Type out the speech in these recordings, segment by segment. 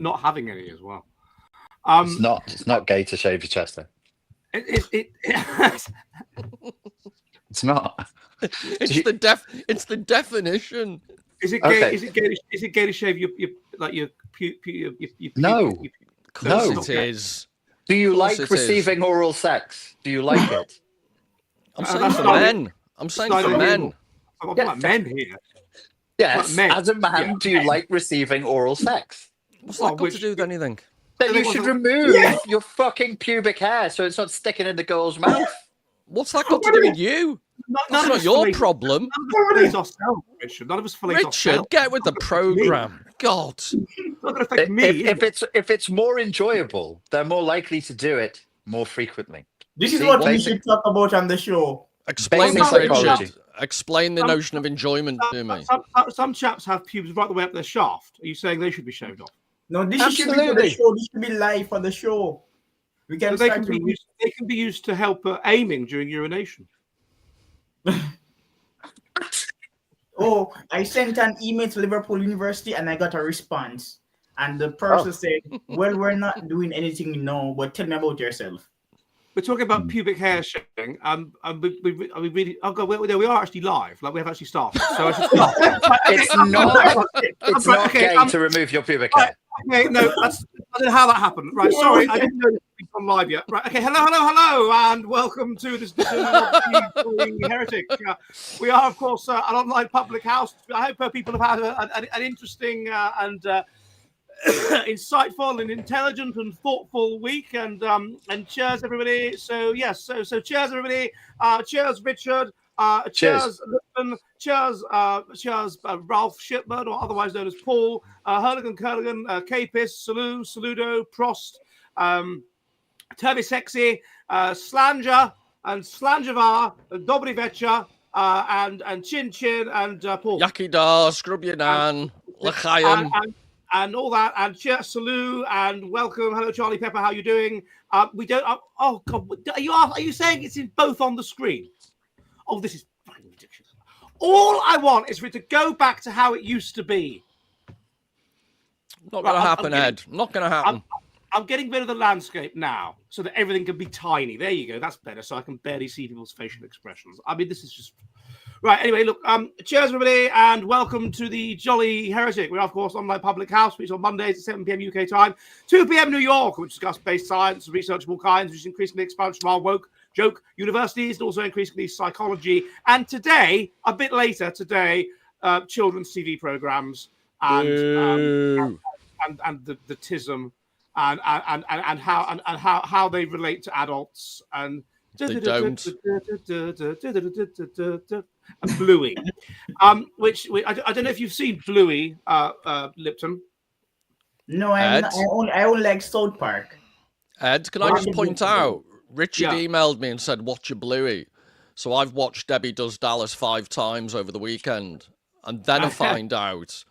not having any as well. It's not gay to shave your chest, though. It's not. It's the definition. Is it gay? Okay. Is it gay to shave your No. Of course it is. Do you Of course like it receiving oral sex? Do you like it? I'm saying that's for not- men. I'm saying for men. I'm talking about men here. Yes. Men. As a man, do you like receiving oral sex? What's that got to do with anything? Then you should remove your fucking pubic hair so it's not sticking in the girl's mouth. What's that got to do with you? That's not your problem. None of us ourselves, Richard. None of us fillet Richard, ourselves. get with the program. God. It's not going to affect me. If it's more enjoyable, they're more likely to do it more frequently. This is See, what we basic- should talk about on the show. Explain Basic this, psychology. Richard. Explain the notion of enjoyment to me. Some chaps have pubes right the way up their shaft. Are you saying they should be shaved off? No, this should be for Absolutely. the show. This should be live for the show. We can They start can be used to help aiming during urination. Oh, I sent an email to Liverpool University and I got a response. And the person said, well, we're not doing anything now, but tell me about yourself. We're talking about pubic hair shaving. We really. Oh God, we are actually live. Like we have actually started. So I should start. It's not gay to remove your pubic hair. Okay, no, I don't know how that happened. Right, sorry, I didn't know this was on live yet. Right, okay, hello, and welcome to this edition of the Heretic. We are, of course, an online public house. I hope people have had an interesting and insightful and intelligent and thoughtful week. And cheers, everybody. So yes, so cheers, everybody. Cheers, Richard. Cheers, Lipton. Cheers, Ralph Shipman, or otherwise known as Paul. Hurligan, Curligan, Capis, Saludo, Prost, Turby Sexy, Slanger, and Slanjavar, Dobry Vecha, and Chin Chin, and Paul. Yaki da, scrub your nan, l'chaim. And all that, and cheers, Salu, and welcome. Hello, Charlie Pepper. How you doing? We don't. Oh God, are you saying it's in both on the screen? Oh, this is fucking ridiculous. All I want is for it to go back to how it used to be. Not going to happen, Ed. Not going to happen. I'm getting rid of the landscape now so that everything can be tiny. There you go. That's better. So I can barely see people's facial expressions. I mean, this is just... Right, anyway, look, cheers, everybody, and welcome to the Jolly Heretic. We are, of course, online public house, which is on Mondays at 7 p.m. UK time, 2 p.m. New York, which discuss based science, research of all kinds, which is increasingly expunged from our woke joke universities, and also increasingly psychology. And today, a bit later today, children's TV programs and the TISM and how they relate to adults and They don't. and Bluey, which I don't know if you've seen Bluey, Lipton. No, I only like South Park. Ed, can I just point out, Richard emailed me and said, watch your Bluey. So I've watched Debbie Does Dallas 5 times over the weekend. And then I find out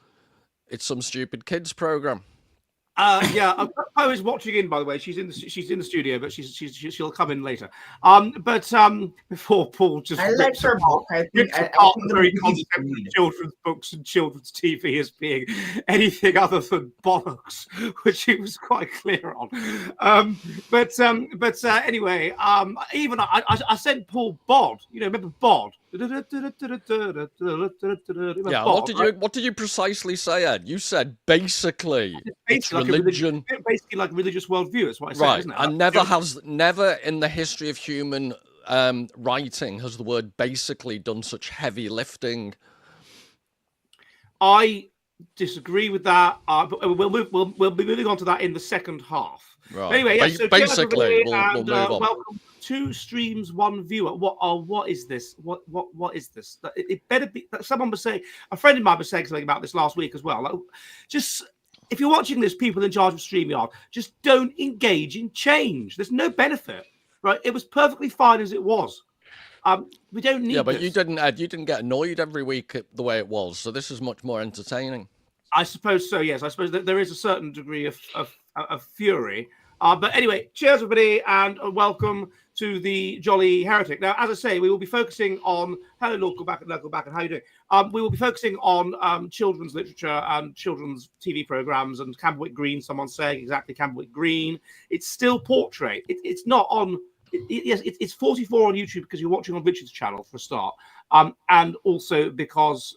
it's some stupid kids program. I was watching in. By the way, she's in the studio, but she'll come in later. Before Paul just I like her book. I think the very concept of children's books and children's TV as being anything other than bollocks, which he was quite clear on. Anyway, even I sent Paul Bod. You know, remember Bod? Yeah. What did you precisely say, Ed? You said basically. It's religion. Basically, like religious worldview. That's what I said, right. isn't it? And never in the history of human writing has the word basically done such heavy lifting. I disagree with that. But we'll be moving on to that in the second half. Right. Anyway, yes, so basically, we'll move on. Welcome. 2 streams, 1 viewer. What is this? What is this? It better be. Someone was saying. A friend of mine was saying something about this last week as well. Like, just. If you're watching this, people in charge of StreamYard, just don't engage in change. There's no benefit, right? It was perfectly fine as it was. We don't need. Yeah, but this. you didn't, Ed. You didn't get annoyed every week at the way it was. So this is much more entertaining. I suppose so. Yes, I suppose that there is a certain degree of fury. But anyway, cheers, everybody, and welcome to the Jolly Heretic. Now, as I say, we will be focusing on hello, Lord, go back, and how are you doing? We will be focusing on children's literature and children's TV programs and Camberwick Green. Someone's saying exactly Camberwick Green. It's still portrait. It's not on. Yes, it's 44 on YouTube because you're watching on Richard's channel for a start, and also because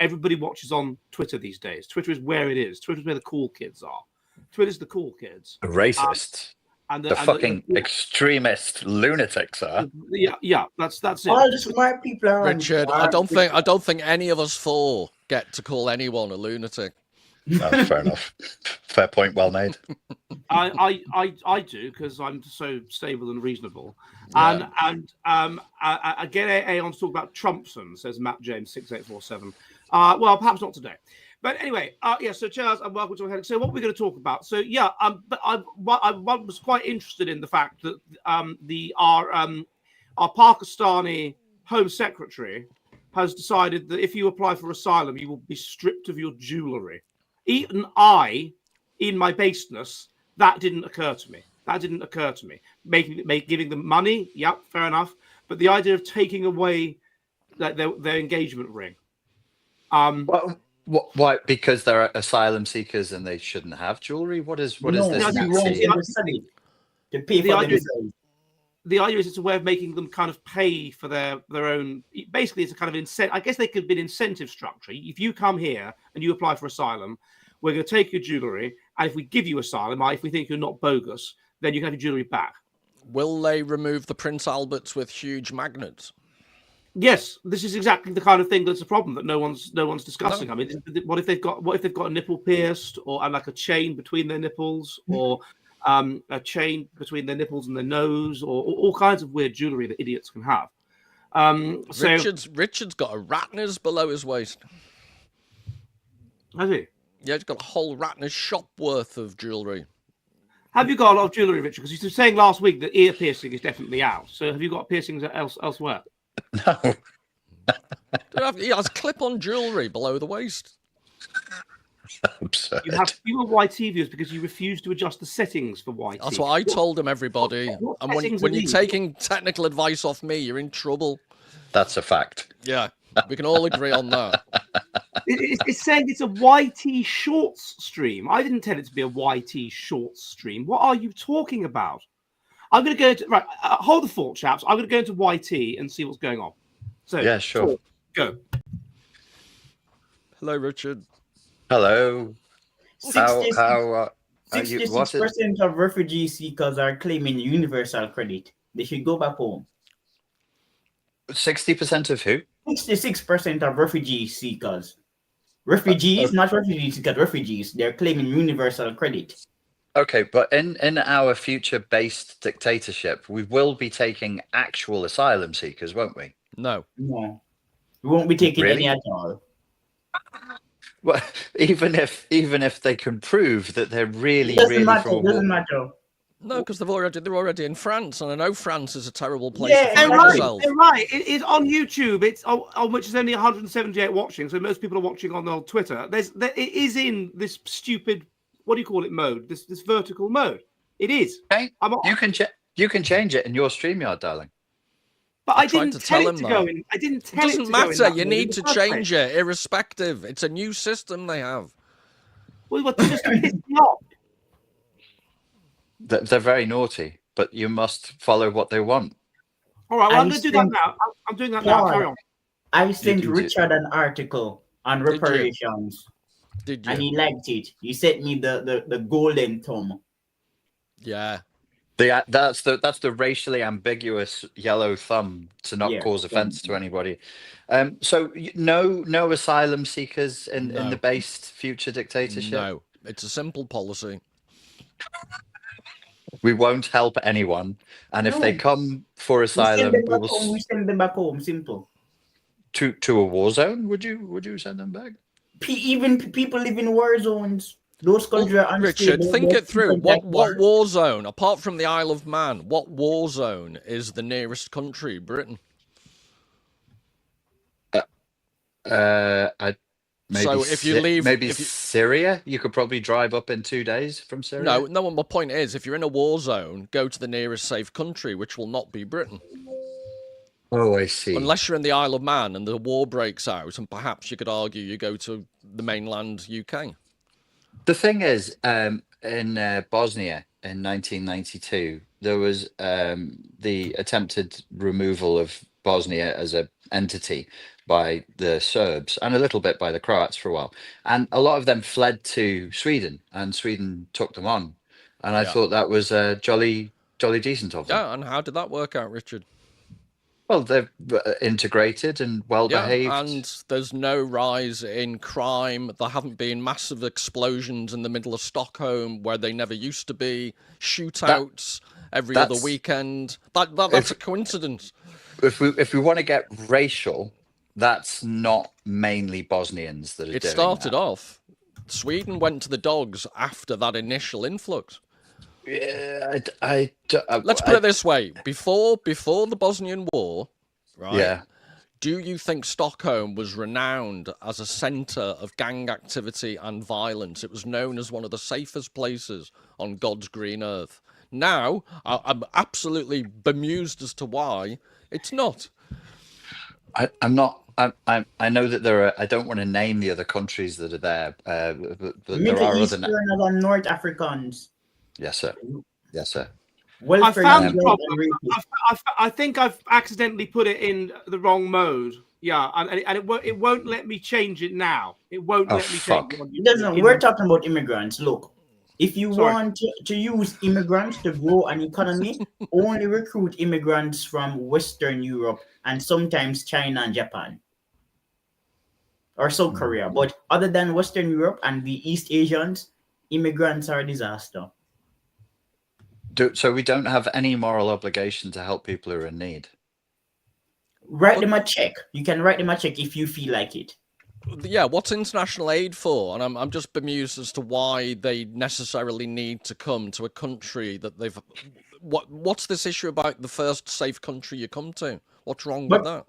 everybody watches on Twitter these days. Twitter is where it is. Twitter is where the cool kids are. Twitter's the cool kids. Racist. And the fucking extremist lunatics are. Yeah, that's it. All the smart people are. Richard, I don't think any of us four get to call anyone a lunatic. That's fair enough. Fair point, well made. I do because I'm so stable and reasonable. Yeah. And again, Aeon's talk about Trumpson, says Matt James 6847. Well, perhaps not today. But anyway, yeah. So Charles, and welcome to Heretic. So what we're going to talk about? So yeah, but I was quite interested in the fact that our Pakistani Home Secretary has decided that if you apply for asylum, you will be stripped of your jewellery. Even I, in my baseness, that didn't occur to me. Giving them money, yep, fair enough. But the idea of taking away their engagement ring. Why? Because they're asylum seekers and they shouldn't have jewelry? What is this? To pay for themselves. The idea is it's a way of making them kind of pay for their own. Basically, it's a kind of incentive. I guess they could be an incentive structure. If you come here and you apply for asylum, we're going to take your jewellery, and if we give you asylum, if we think you're not bogus, then you can have your jewellery back. Will they remove the Prince Alberts with huge magnets? Yes, this is exactly the kind of thing that's a problem that no one's discussing. No. I mean, what if they've got a nipple pierced, or like a chain between their nipples, or a chain between their nipples and their nose, or all kinds of weird jewellery that idiots can have. Richard's got a Ratner's below his waist. Has he? Yeah, he's got a whole Ratner's shop worth of jewellery. Have you got a lot of jewellery, Richard? Because you were saying last week that ear piercing is definitely out. So have you got piercings elsewhere? No. He has clip-on jewellery below the waist. Absurd. You have fewer YT viewers because you refuse to adjust the settings for YT. That's what I told him, everybody. And when you're taking technical advice off me, you're in trouble. That's a fact. Yeah, we can all agree on that. It's saying it's a YT Shorts stream. I didn't tell it to be a YT Shorts stream. What are you talking about? I'm going to go into... Right, hold the fort, chaps. I'm going to go into YT and see what's going on. So, yeah, sure. Go. Hello, Richard. Hello. 66% of refugee seekers are claiming universal credit. They should go back home. 60% of who? 66% of refugee seekers. Refugees, not refugee seekers, refugees. They're claiming universal credit. Okay, but in our future-based dictatorship, we will be taking actual asylum seekers, won't we? No. We won't be taking any at all. Well, even if they can prove that they're really doesn't matter. No, because they're already in France, and I know France is a terrible place. Yeah, they're right. It's on YouTube. It's on which is only 178 watching. So most people are watching on Twitter. It is in this stupid, what do you call it, mode? This vertical mode. It is. Okay. You can change it in your StreamYard, darling. But I didn't tell it to go in. I didn't tell it to go in. It doesn't matter. You need to change it, irrespective. It's a new system they have. Well, what just piss me off? They're very naughty, but you must follow what they want. All right, well, I'm going to do that now. I'm doing that now. Carry on. I sent Richard an article on reparations. Did you? And he liked it. He sent me the golden thumb. Yeah. That's the racially ambiguous yellow thumb to not cause offence to anybody. So no asylum seekers in the based future dictatorship. No, it's a simple policy. We won't help anyone, and if they come for asylum, we send them back home. Simple. To a war zone? Would you send them back? Even people live in war zones. Those countries are unstable. Richard, think it through. What war zone, apart from the Isle of Man, what war zone is the nearest country? Britain. So if you leave, maybe Syria, you could probably drive up in 2 days from Syria. No. My point is, if you're in a war zone, go to the nearest safe country, which will not be Britain. Oh, I see. Unless you're in the Isle of Man and the war breaks out, and perhaps you could argue you go to the mainland UK. The thing is, in Bosnia in 1992, there was the attempted removal of Bosnia as an entity by the Serbs and a little bit by the Croats for a while. And a lot of them fled to Sweden, and Sweden took them on. And I thought that was jolly decent of them. Yeah, and how did that work out, Richard? Well, they're integrated and well behaved. Yeah, and there's no rise in crime. There haven't been massive explosions in the middle of Stockholm where they never used to be. Shootouts every other weekend. That's a coincidence. If we want to get racial, that's not mainly Bosnians that are doing that. It started off. Sweden went to the dogs after that initial influx. Yeah, let's put it this way: before the Bosnian War, right? Yeah. Do you think Stockholm was renowned as a centre of gang activity and violence? It was known as one of the safest places on God's green earth. Now, I'm absolutely bemused as to why it's not. I'm not. I know that there are. I don't want to name the other countries that are there. But there are other North Africans. Yes, sir. Yes, sir. Well, I found the problem. I think I've accidentally put it in the wrong mode. Yeah, and it won't let me change it now. It won't let me change it. It doesn't. We're talking about immigrants. Look, if you want to use immigrants to grow an economy, only recruit immigrants from Western Europe and sometimes China and Japan. Or South Korea. But other than Western Europe and the East Asians, immigrants are a disaster. So we don't have any moral obligation to help people who are in need. Write them a check. You can write them a check if you feel like it. Yeah, what's international aid for? And I'm just bemused as to why they necessarily need to come to a country that they've... What's this issue about the first safe country you come to? What's wrong with that?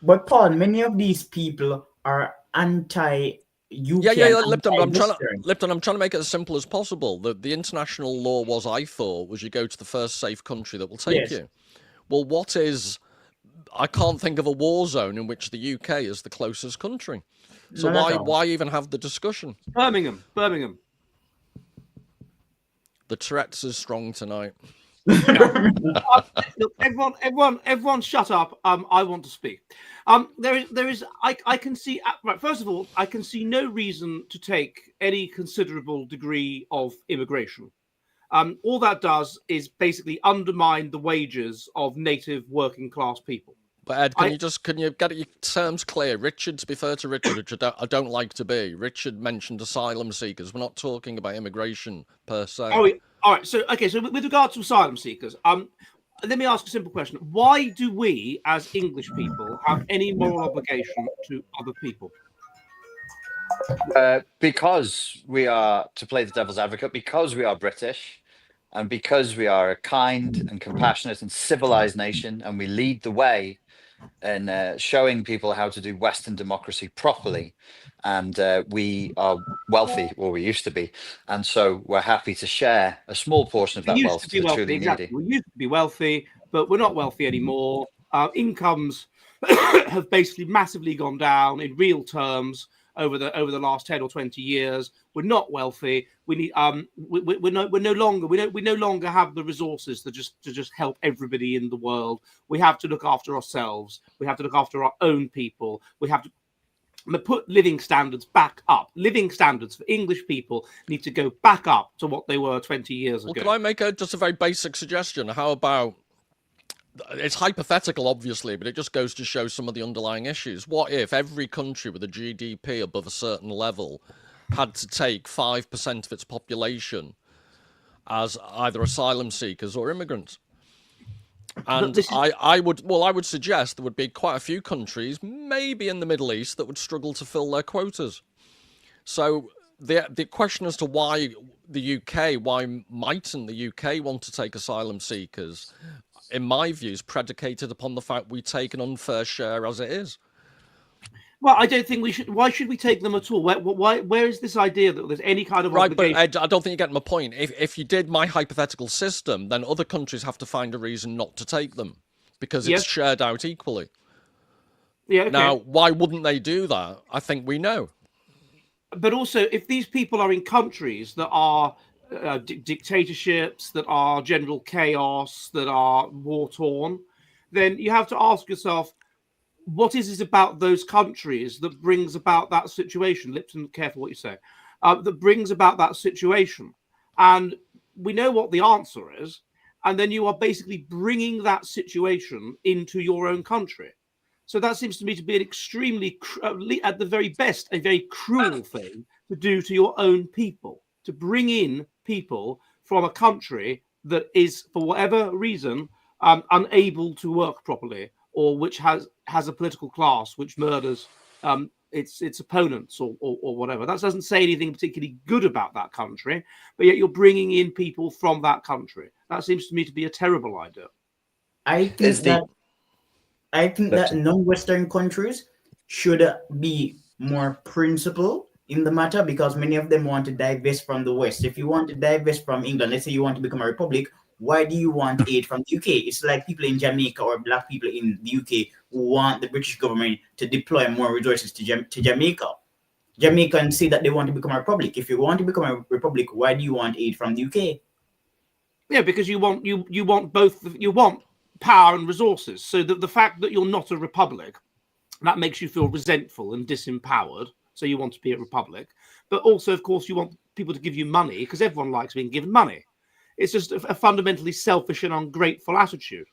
But Paul, many of these people are anti... Lipton, I'm trying to make it as simple as possible. The international law was you go to the first safe country that will take you. Well, I can't think of a war zone in which the UK is the closest country. So why even have the discussion? Birmingham. The Tourette's is strong tonight. Look, everyone, shut up. I want to speak. There is. I can see. Right. First of all, I can see no reason to take any considerable degree of immigration. All that does is basically undermine the wages of native working class people. But Ed, can you get your terms clear? Richard, to be fair to Richard, which I don't like to be. Richard mentioned asylum seekers. We're not talking about immigration per se. All right. So with regard to asylum seekers, let me ask a simple question. Why do we, as English people, have any moral obligation to other people? Because we are, to play the devil's advocate, because we are British and because we are a kind and compassionate and civilized nation, and we lead the way in showing people how to do Western democracy properly. And we are wealthy, or we used to be. And so we're happy to share a small portion of that wealth to the truly needy. We used to be wealthy, but we're not wealthy anymore. Our incomes have basically massively gone down in real terms over the last 10 or 20 years. We're not wealthy. We need we no longer have the resources to just help everybody in the world. We have to look after ourselves. We have to look after our own people. We have to put living standards back up. Living standards for English people need to go back up to what they were 20 years ago. Well, can I make just a very basic suggestion? How about, it's hypothetical, obviously, but it just goes to show some of the underlying issues. What if every country with a GDP above a certain level had to take 5% of its population as either asylum seekers or immigrants? And I would suggest there would be quite a few countries, maybe in the Middle East, that would struggle to fill their quotas. So the question as to why mightn't the UK want to take asylum seekers, in my view, is predicated upon the fact we take an unfair share as it is. Well, I don't think we should. Why should we take them at all? Where is this idea that there's any kind of Right, obligation? but Ed, I don't think you get my point. If you did my hypothetical system, then other countries have to find a reason not to take them because it's shared out equally. Yeah. Okay. Now, why wouldn't they do that? I think we know. But also, if these people are in countries that are dictatorships, that are general chaos, that are war-torn, then you have to ask yourself, what is it about those countries that brings about that situation? Lipton, careful what you say. That brings about that situation. And we know what the answer is. And then you are basically bringing that situation into your own country. So that seems to me to be an extremely, at the very best, a very cruel thing to do to your own people, to bring in people from a country that is, for whatever reason, unable to work properly, or which has a political class which murders its opponents or whatever. That doesn't say anything particularly good about that country, but yet you're bringing in people from that country. That seems to me to be a terrible idea. I think that non-Western countries should be more principled in the matter, because many of them want to divest from the West. If you want to divest from England, let's say you want to become a republic, why do you want aid from the UK? It's like people in Jamaica or black people in the UK who want the British government to deploy more resources to Jamaica. Jamaicans say that they want to become a republic. If you want to become a republic, why do you want aid from the UK? Yeah, because you want both. You want power and resources. So the fact that you're not a republic, that makes you feel resentful and disempowered. So you want to be a republic, but also, of course, you want people to give you money because everyone likes being given money. It's just a fundamentally selfish and ungrateful attitude,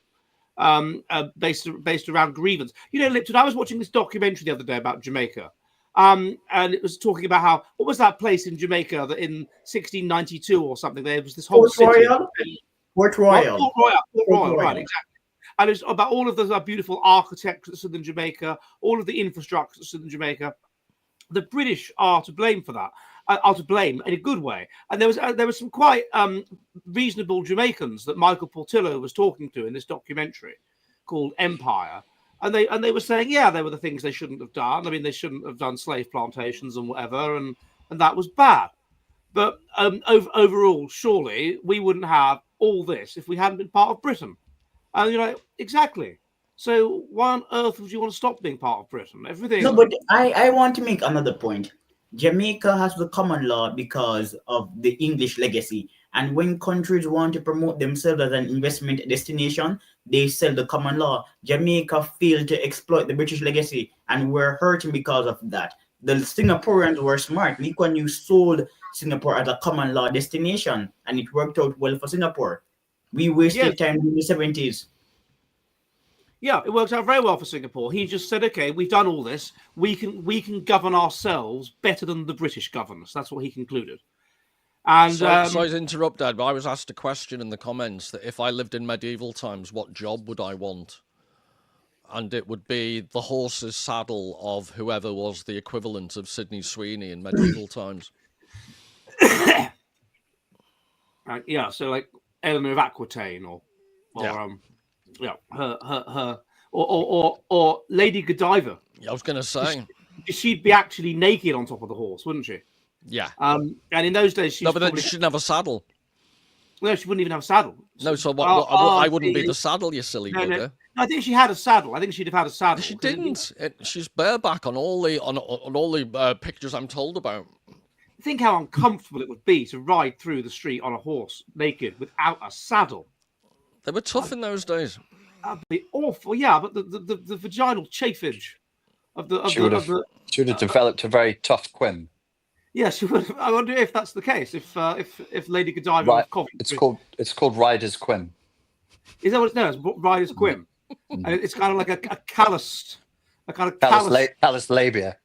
based around grievance. You know, Lipton, I was watching this documentary the other day about Jamaica, and it was talking about how, what was that place in Jamaica that in 1692 or something, there was this whole city. Port Royal. Port Royal, right, exactly. And it's about all of the beautiful architecture that's in Jamaica, all of the infrastructure that's in Jamaica. The British are to blame for that, are to blame in a good way. And there was some quite reasonable Jamaicans that Michael Portillo was talking to in this documentary called Empire. And they were saying, yeah, there were the things they shouldn't have done. I mean, they shouldn't have done slave plantations and whatever, and that was bad. But overall, surely we wouldn't have all this if we hadn't been part of Britain. And you're like, exactly. So why on earth would you want to stop being part of Britain? Everything. No, but I want to make another point. Jamaica has the common law because of the English legacy. And when countries want to promote themselves as an investment destination, they sell the common law. Jamaica failed to exploit the British legacy, and we're hurting because of that. The Singaporeans were smart. Lee Kuan Yew sold Singapore as a common law destination, and it worked out well for Singapore. We wasted time in the 70s. Yeah, it worked out very well for Singapore. He just said, okay, we've done all this. We can govern ourselves better than the British govern us. That's what he concluded. And sorry to interrupt, Dad, but I was asked a question in the comments that if I lived in medieval times, what job would I want? And it would be the horse's saddle of whoever was the equivalent of Sydney Sweeney in medieval times. Yeah, so like Eleanor of Aquitaine or her or Lady Godiva. Yeah, I was going to say she'd be actually naked on top of the horse, wouldn't she? Yeah. And in those days, but then she shouldn't have a saddle. No, she wouldn't even have a saddle. No, so I wouldn't be the saddle, you silly bugger. No, I think she had a saddle. I think she'd have had a saddle. She didn't. She's bareback on all the pictures I'm told about. Think how uncomfortable it would be to ride through the street on a horse naked without a saddle. They were tough in those days. That'd be awful. Yeah, but the vaginal chafage of the she would have developed a very tough quim. Yeah, she would. I wonder if that's the case. If Lady Godiva was coughing. It's called Rider's Quim. Is that what it's known as? Rider's Quim. And it's kind of like a calloused. Callous labia.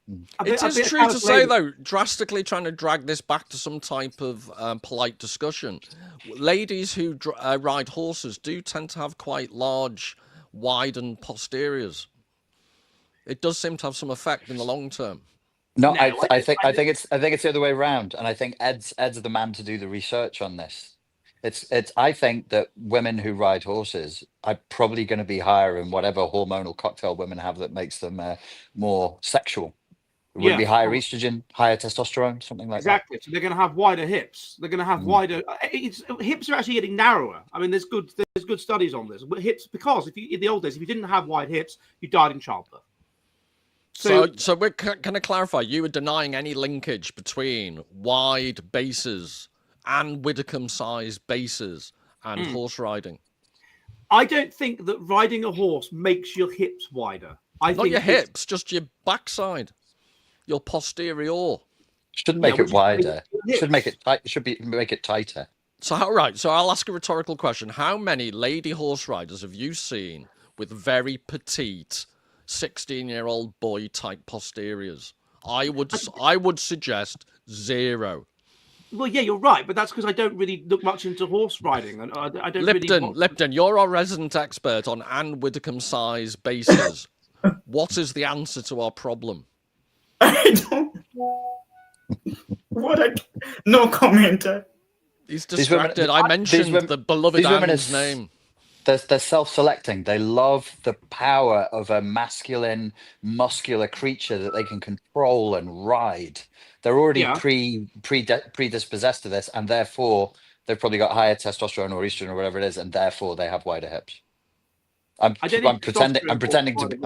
It is true to say, though, drastically trying to drag this back to some type of polite discussion. Ladies who ride horses do tend to have quite large, widened posteriors. It does seem to have some effect in the long term. No, I think it's the other way around, and I think Ed's the man to do the research on this. It's. I think that women who ride horses are probably going to be higher in whatever hormonal cocktail women have that makes them more sexual. Would it be higher estrogen, higher testosterone, something like exactly. So they're going to have wider hips. They're going to have wider. Hips are actually getting narrower. I mean, there's good studies on this. But hips, because in the old days, if you didn't have wide hips, you died in childbirth. So we're going to clarify. You were denying any linkage between wide bases and Widdicombe-sized bases and horse riding. I don't think that riding a horse makes your hips wider. Not your hips, just your backside, your posterior. Shouldn't make it wider. Should make it tight. Make it tighter. So I'll ask a rhetorical question. How many lady horse riders have you seen with very petite 16-year-old boy type posteriors? I would suggest 0. Well, yeah, you're right, but that's because I don't really look much into horse riding, and I don't Lipton, you're our resident expert on Anne Widdicombe-size bases. What is the answer to our problem? I don't. No comment. He's distracted. I mentioned the beloved Anne's name. They're self-selecting. They love the power of a masculine, muscular creature that they can control and ride. They're already predispossessed to this, and therefore they've probably got higher testosterone or estrogen or whatever it is, and therefore they have wider hips. I'm pretending to be.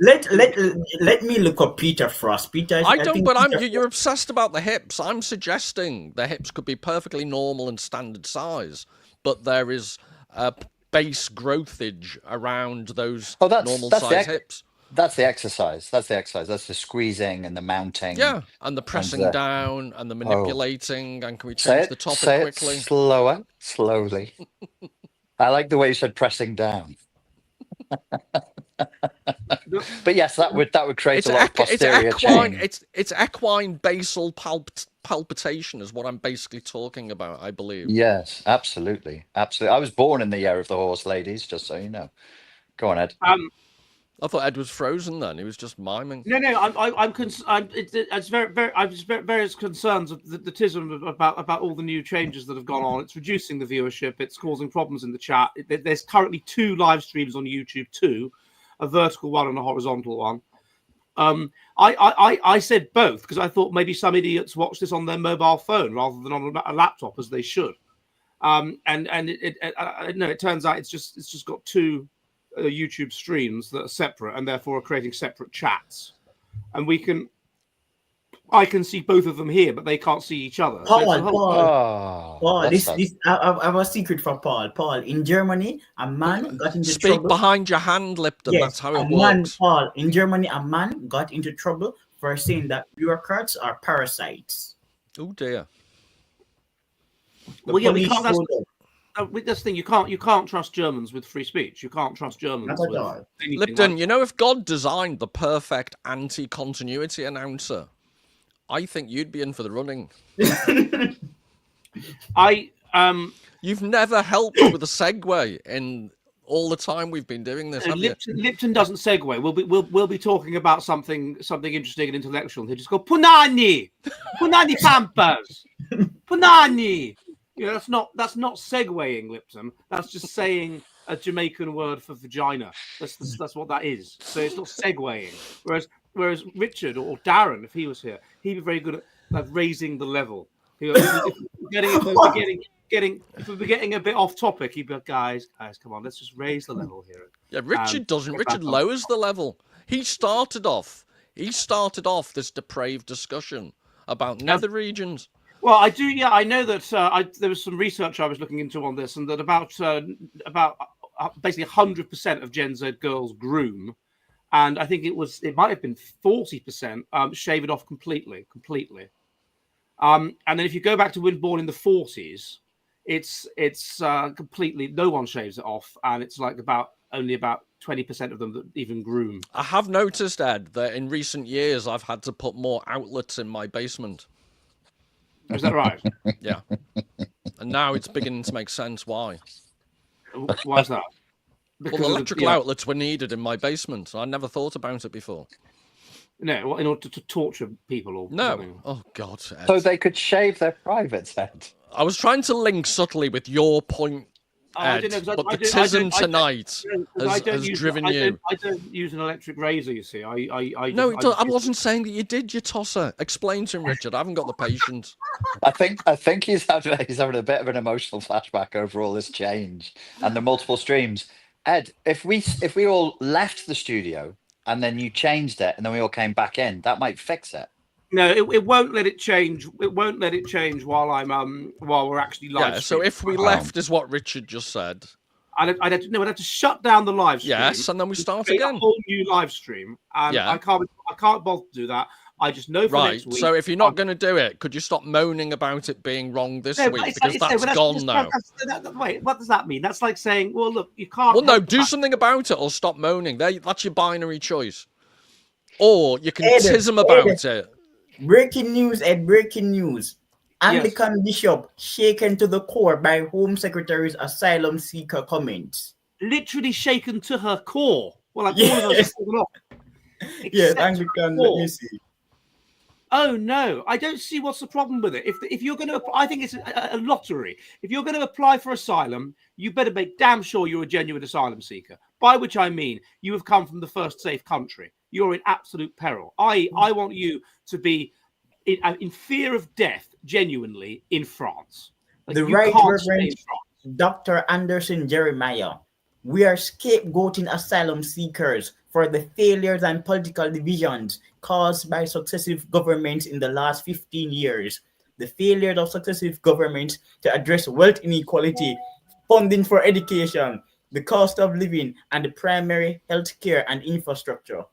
Let me look up Peter Frost. You're obsessed about the hips. I'm suggesting the hips could be perfectly normal and standard size, but there is base growthage around those normal size hips. That's the exercise. That's the squeezing and the mounting. Yeah, and the pressing down and the manipulating. And can we change the topic quickly? Slowly. I like the way you said pressing down. But yes, that would create a lot of posterior chain. It's equine basal palpitation is what I'm basically talking about, I believe. Yes, absolutely. I was born in the year of the horse, ladies, just so you know. Go on, Ed. I thought Ed was frozen then. He was just miming. No, I'm concerned. It's various concerns of the TISM about all the new changes that have gone on. It's reducing the viewership. It's causing problems in the chat. There's currently 2 live streams on YouTube, 2, a vertical one and a horizontal one. I said both because I thought maybe some idiots watch this on their mobile phone rather than on a laptop, as they should. It turns out it's just got 2 YouTube streams that are separate and therefore are creating separate chats, and I can see both of them here, but they can't see each other. Paul, I have a secret for Paul. Paul, in Germany, a man got into trouble. Speak behind your hand, Lipton. Yes, that's how it works. Paul, in Germany, a man got into trouble for saying that bureaucrats are parasites. Oh dear. Well, yeah, we can't. With this thing, you can't trust Germans with free speech. You can't trust Germans with anything. Lipton, you know, if God designed the perfect anti-continuity announcer, I think you'd be in for the running. You've never helped with a segue in all the time we've been doing this. Lipton doesn't segue. We'll be talking about something interesting and intellectual. He'll just go punani pampers, punani. You know, that's not segueing, Lipton. That's just saying a Jamaican word for vagina. That's what that is. So it's not segueing. Whereas Richard or Darren, if he was here, he'd be very good at raising the level. If we're getting a bit off topic, he'd be like, guys, come on, let's just raise the level here. Yeah, Richard doesn't. Richard lowers the level. He started off this depraved discussion about nether regions. Well, I do. Yeah, I know that there was some research I was looking into on this, and that about basically 100% of Gen Z girls groom, and I think it might have been 40% shave it off completely. And then if you go back to when born in the 40s, it's completely no one shaves it off, and it's like only about 20% of them that even groom. I have noticed, Ed, that in recent years I've had to put more outlets in my basement. Is that right? Yeah. And now it's beginning to make sense why. Why is that? Because the electrical outlets were needed in my basement. I never thought about it before. No, in order to torture people or no. something. Oh God. Ed. So they could shave their privates, Ed. I was trying to link subtly with your point, Ed, but the tism tonight has driven you. I don't use an electric razor, you see. I wasn't saying that you did, you tosser. Explain to him, Richard. I haven't got the patience. I think he's having a bit of an emotional flashback over all this change and the multiple streams. Ed, if we all left the studio and then you changed it and then we all came back in, that might fix it. No, it won't let it change. It won't let it change while we're actually live. Yeah, so if we left, is what Richard just said. I'd have to shut down the live stream. Yes, and then we start again. A whole new live stream, and I can't bother to do that. I just know for next week. So if you're not going to do it, could you stop moaning about it being wrong this week? Because that's gone now. Wait, what does that mean? That's like saying, well, look, you can't. Well, no, do something about it or stop moaning. That's your binary choice. Or you can tism about it. Breaking news, Ed, breaking news. Anglican bishop shaken to the core by Home Secretary's asylum seeker comments. Literally shaken to her core. Well, like all of us are off. Yes, Anglican, let me see. Oh no, I don't see what's the problem with it. If you're going to, I think it's a lottery. If you're going to apply for asylum, you better make damn sure you're a genuine asylum seeker. By which I mean you have come from the first safe country. You're in absolute peril. I want you to be in fear of death, genuinely, in France. Like, the Right Reverend Dr. Anderson Jeremiah. We are scapegoating asylum seekers for the failures and political divisions caused by successive governments in the last 15 years. The failures of successive governments to address wealth inequality, funding for education, the cost of living, and the primary health care and infrastructure.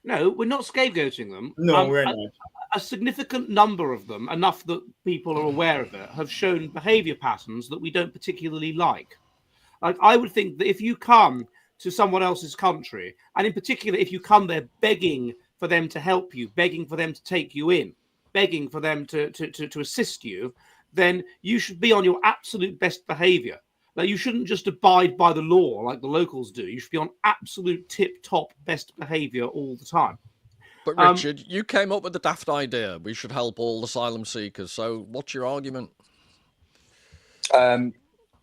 No, we're not scapegoating them. No, we're not. A significant number of them, enough that people are aware of it, have shown behavior patterns that we don't particularly like. Like, I would think that if you come to someone else's country, and in particular, if you come there begging for them to help you, begging for them to take you in, begging for them to assist you, then you should be on your absolute best behavior. Like, you shouldn't just abide by the law like the locals do. You should be on absolute tip-top best behavior all the time. But Richard, you came up with the daft idea. We should help all asylum seekers. So what's your argument? Well,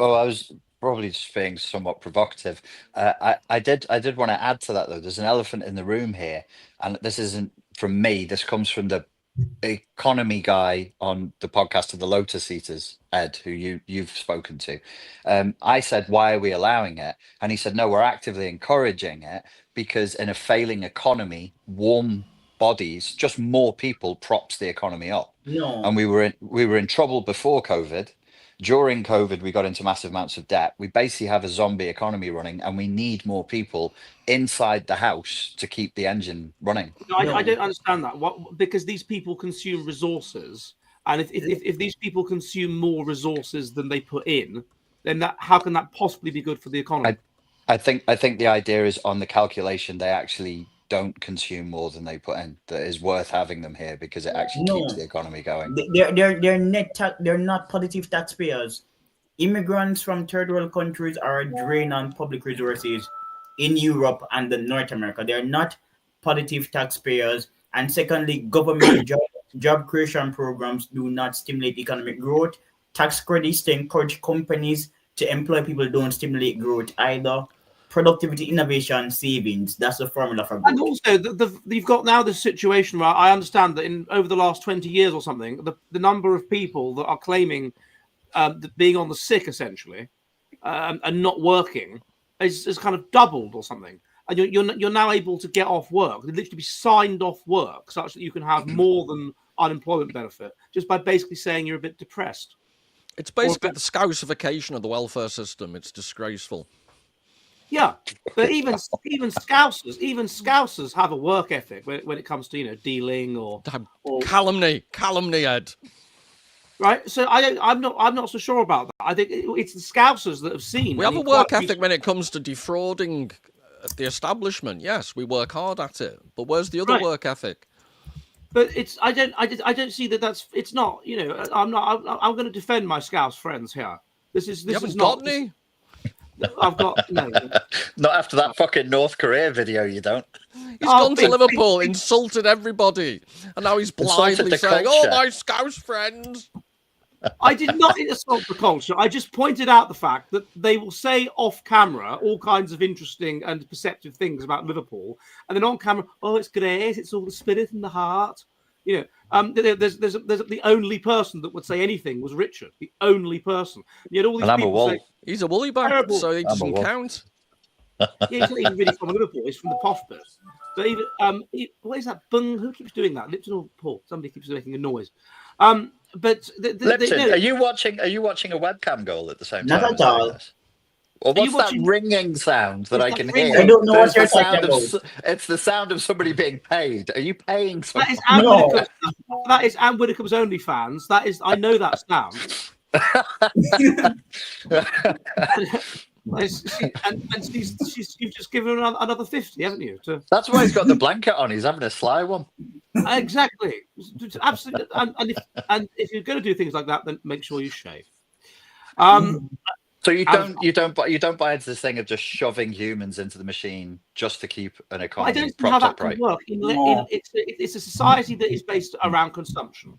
I was probably just being somewhat provocative. I did want to add to that, though. There's an elephant in the room here, and this isn't from me. This comes from the economy guy on the podcast of the Lotus Eaters, Ed, who you've spoken to. I said, why are we allowing it? And he said, no, we're actively encouraging it because in a failing economy, warm bodies, just more people props the economy up. No. And we were in trouble before COVID. During COVID, we got into massive amounts of debt. We basically have a zombie economy running, and we need more people inside the house to keep the engine running. No, I don't understand that. Because these people consume resources, and if these people consume more resources than they put in, then how can that possibly be good for the economy? I think the idea is on the calculation they actually don't consume more than they put in. That is worth having them here because it actually keeps the economy going. They're not positive taxpayers. Immigrants from third world countries are a drain on public resources in Europe and North America. They're not positive taxpayers. And secondly, government job creation programs do not stimulate economic growth. Tax credits to encourage companies to employ people don't stimulate growth either. Productivity, innovation, savings. That's the formula for growth. And also, you've got now this situation where I understand that over the last 20 years or something, the number of people that are claiming that being on the sick, essentially, and not working is kind of doubled or something. And you're now able to get off work, literally be signed off work, such that you can have more than unemployment benefit, just by basically saying you're a bit depressed. It's basically the Scouseification of the welfare system. It's disgraceful. Yeah, but even Scousers have a work ethic when it comes to dealing or calumny, Ed. Right, so I'm not so sure about that. I think it's the Scousers that have seen. We have a work ethic when it comes to defrauding the establishment. Yes, we work hard at it, but where's the other work ethic? But I don't see that. It's not. I'm going to defend my Scouse friends here. This is got any. I've got no. Not after that fucking North Korea video, you don't. He's gone to Liverpool, insulted everybody, and now he's blindly saying, "Oh, my Scouse friends." I did not insult the culture. I just pointed out the fact that they will say off camera all kinds of interesting and perceptive things about Liverpool, and then on camera, oh, it's great, it's all the spirit and the heart. You know, there's the only person that would say anything was Richard, the only person. Yet all these people say he's a woolly back, so he doesn't count. Yeah, he's not even really from Liverpool. He's from the posh bit. But even what is that? Bung? Who keeps doing that? Lipton or Paul? Somebody keeps making a noise. But Lipton, are you watching? Are you watching a webcam goal at the same time? Not at all. Or what's that ringing sound that I can hear? I don't know what you're talking about. It's the sound of somebody being paid. Are you paying someone? That is Anne Widdecombe's OnlyFans. That is, I know that sound. You've just given her another 50, haven't you? That's why he's got the blanket on. He's having a sly one. Exactly, absolutely. And if you're going to do things like that, then make sure you shave. So you don't buy into this thing of just shoving humans into the machine just to keep an economy I don't know how that upright. can work. It's a society that is based around consumption.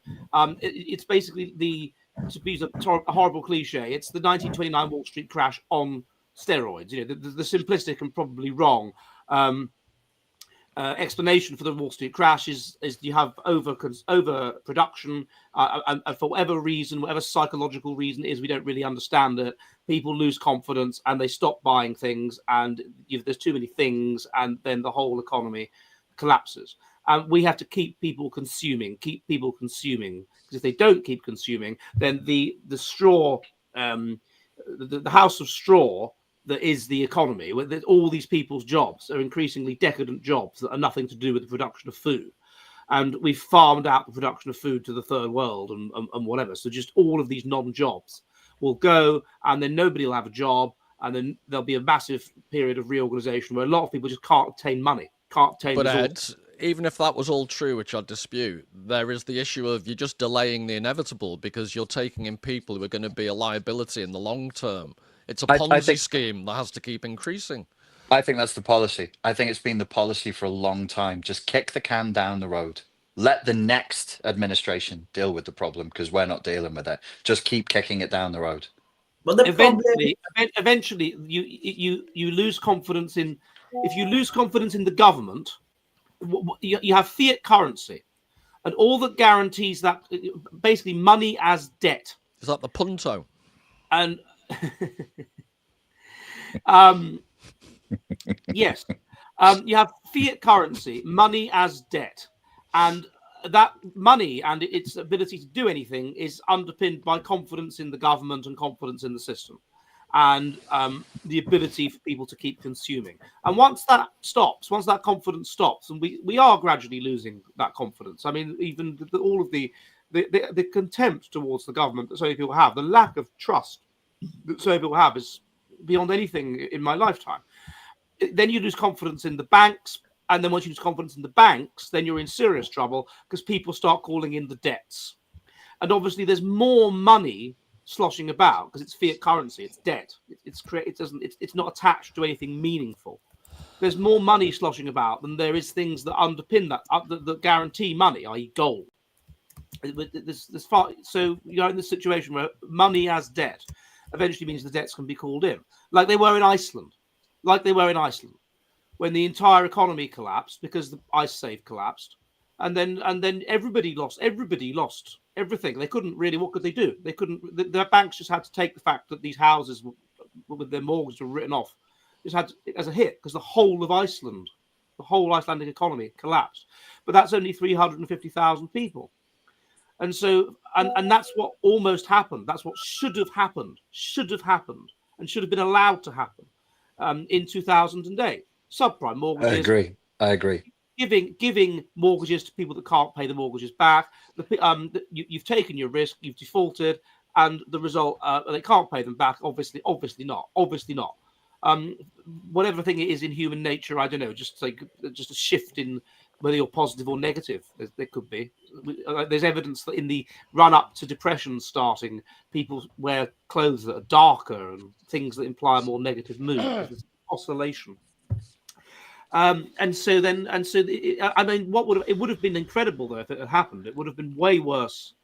It's basically to use a horrible cliche, it's the 1929 Wall Street crash on steroids. You know, the simplistic and probably wrong explanation for the Wall Street crash is you have overproduction, and for whatever reason, whatever psychological reason it is, we don't really understand it. People lose confidence and they stop buying things, and there's too many things, and then the whole economy collapses. And we have to keep people consuming, because if they don't keep consuming, then the straw, the house of straw that is the economy, where all these people's jobs are increasingly decadent jobs that are nothing to do with the production of food. And we've farmed out the production of food to the third world and whatever. So just all of these non-jobs will go, and then nobody will have a job, and then there'll be a massive period of reorganization where a lot of people just can't obtain money, can't obtain resources. Ed, even if that was all true, which I dispute, there is the issue of you're just delaying the inevitable because you're taking in people who are going to be a liability in the long term. It's a Ponzi scheme that has to keep increasing. I think that's the policy. I think it's been the policy for a long time. Just kick the can down the road. Let the next administration deal with the problem, because we're not dealing with it. Just keep kicking it down the road. But the eventually, you lose confidence in. If you lose confidence in the government, you have fiat currency, and all that guarantees that basically money as debt. Is that the punto? And yes, you have fiat currency, money as debt, and that money and its ability to do anything is underpinned by confidence in the government and confidence in the system, and the ability for people to keep consuming. And once that stops, once that confidence stops, and we are gradually losing that confidence. I mean, even all of the contempt towards the government that so many people have, the lack of trust that so many people have is beyond anything in my lifetime. Then you lose confidence in the banks. And then once you lose confidence in the banks, then you're in serious trouble because people start calling in the debts. And obviously there's more money sloshing about because it's fiat currency, it's debt. It's not attached to anything meaningful. There's more money sloshing about than there is things that underpin that guarantee money, i.e. gold. So you're in this situation where money as debt eventually means the debts can be called in, like they were in Iceland. When the entire economy collapsed because the ice save collapsed, and then everybody lost everything. They couldn't really. What could they do? They couldn't. The banks just had to take the fact that these houses with their mortgages were written off, just had to, as a hit, because the whole of Iceland, the whole Icelandic economy collapsed. But that's only 350,000 people, and so and that's what almost happened. That's what should have happened, and should have been allowed to happen in 2008. Subprime mortgages. I agree. Giving mortgages to people that can't pay the mortgages back. You've taken your risk, you've defaulted, and the result they can't pay them back. Obviously not. Whatever thing it is in human nature, I don't know. Just a shift in whether you're positive or negative. There could be. There's evidence that in the run up to depression starting, people wear clothes that are darker and things that imply a more negative mood. There's oscillation. I mean, it would have been incredible though if it had happened. It would have been way worse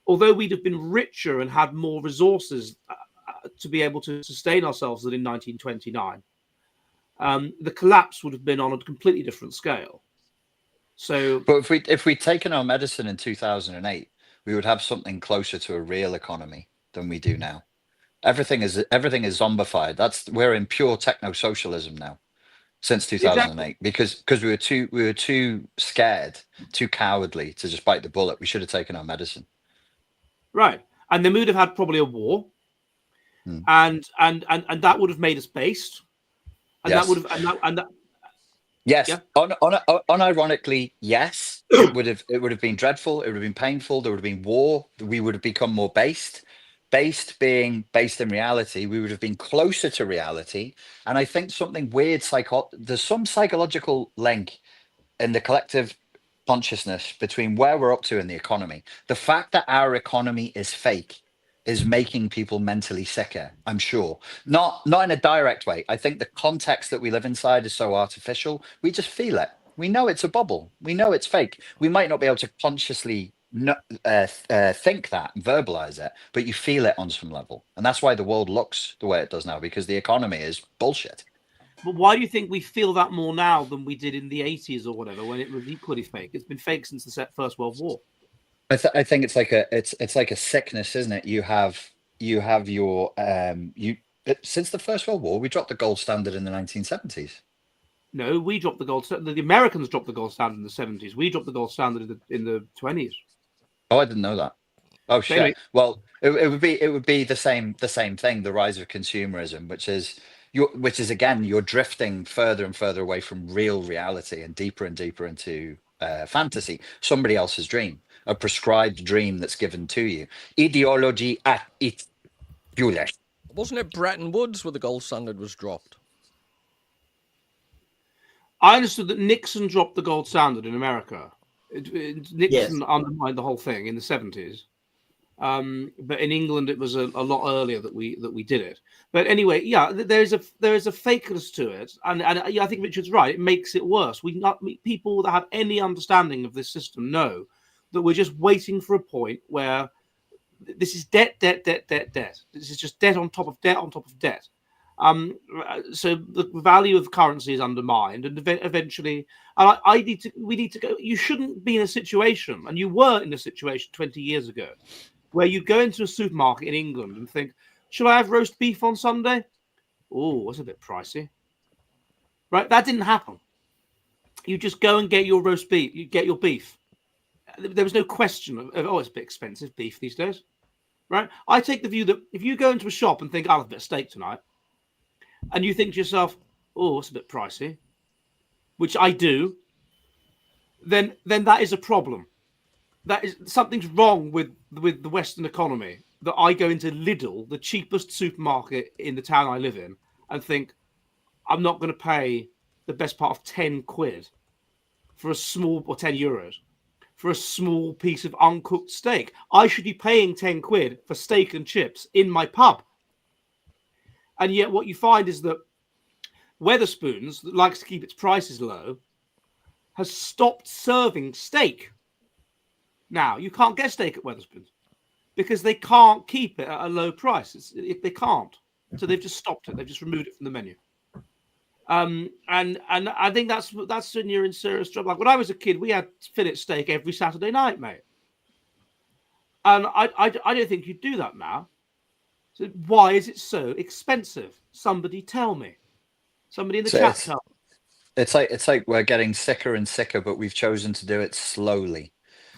although we'd have been richer and had more resources to be able to sustain ourselves than in 1929, the collapse would have been on a completely different scale. So, but if we'd taken our medicine in 2008, we would have something closer to a real economy than we do now. Everything is zombified. We're in pure techno socialism now since 2008 because we were too scared, too cowardly to just bite the bullet. We should have taken our medicine. Right, and then we would have had probably a war, and that would have made us based, and yes. that would have and that. Yes, Yeah. Unironically, yes, it would have been dreadful. It would have been painful. There would have been war. We would have become more based. Based being based in reality, we would have been closer to reality. And I think something weird there's some psychological link in the collective consciousness between where we're up to in the economy. The fact that our economy is fake is making people mentally sicker, I'm sure. Not in a direct way. I think the context that we live inside is so artificial. We just feel it. We know it's a bubble. We know it's fake. We might not be able to consciously think that, verbalize it, but you feel it on some level. And that's why the world looks the way it does now, because the economy is bullshit. But why do you think we feel that more now than we did in the 80s or whatever, when it was equally fake? It's been fake since the First World War. I think it's like a sickness, isn't it? You have your since the First World War, we dropped the gold standard in the 1970s. No, we dropped the gold standard. The Americans dropped the gold standard in the 70s. We dropped the gold standard in the 20s. Oh, I didn't know that. Oh shit. Anyway. Well, it would be the same thing, the rise of consumerism, which is again, you're drifting further and further away from real reality and deeper into fantasy, somebody else's dream, a prescribed dream that's given to you. Ideology at its fullest. Wasn't it Bretton Woods where the gold standard was dropped? I understood that Nixon dropped the gold standard in America. Nixon undermined the whole thing in the 70s. But in England, it was a lot earlier that we did it. But anyway, yeah, there is a fakeness to it, and I think Richard's right. It makes it worse. People that have any understanding of this system know that we're just waiting for a point where this is debt. This is just debt on top of debt on top of debt. So the value of currency is undermined, and eventually, and we need to go. You shouldn't be in a situation, and you were in a situation 20 years ago, where you go into a supermarket in England and think, "Shall I have roast beef on Sunday?" Oh, that's a bit pricey, right? That didn't happen. You just go and get your roast beef. You get your beef. There was no question of it's a bit expensive beef these days, right? I take the view that if you go into a shop and think, "I'll have a bit of steak tonight," and you think to yourself, "Oh, it's a bit pricey," which I do, then that is a problem. That is something's wrong with the Western economy. That I go into Lidl, the cheapest supermarket in the town I live in, and think I'm not going to pay the best part of 10 quid for a small, or 10 euros for a small piece of uncooked steak. I should be paying 10 quid for steak and chips in my pub. And yet what you find is that Wetherspoons, that likes to keep its prices low, has stopped serving steak. Now, you can't get steak at Wetherspoons because they can't keep it at a low price. They can't. So they've just stopped it. They've just removed it from the menu. And I think that's when you're in serious trouble. Like when I was a kid, we had fillet steak every Saturday night, mate. And I don't think you'd do that now. So why is it so expensive? Somebody tell me. Somebody in the chat tell me. It's like we're getting sicker and sicker, but we've chosen to do it slowly.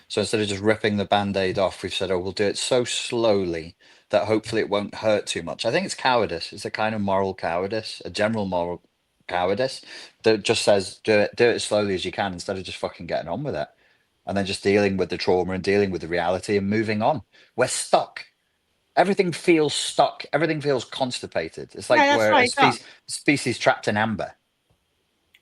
So instead of just ripping the Band-Aid off, we've said, we'll do it so slowly that hopefully it won't hurt too much. I think it's cowardice. It's a kind of moral cowardice, a general moral cowardice that just says, do it as slowly as you can instead of just fucking getting on with it. And then just dealing with the trauma and dealing with the reality and moving on. We're stuck. Everything feels stuck. Everything feels constipated. It's like we're a species trapped in amber.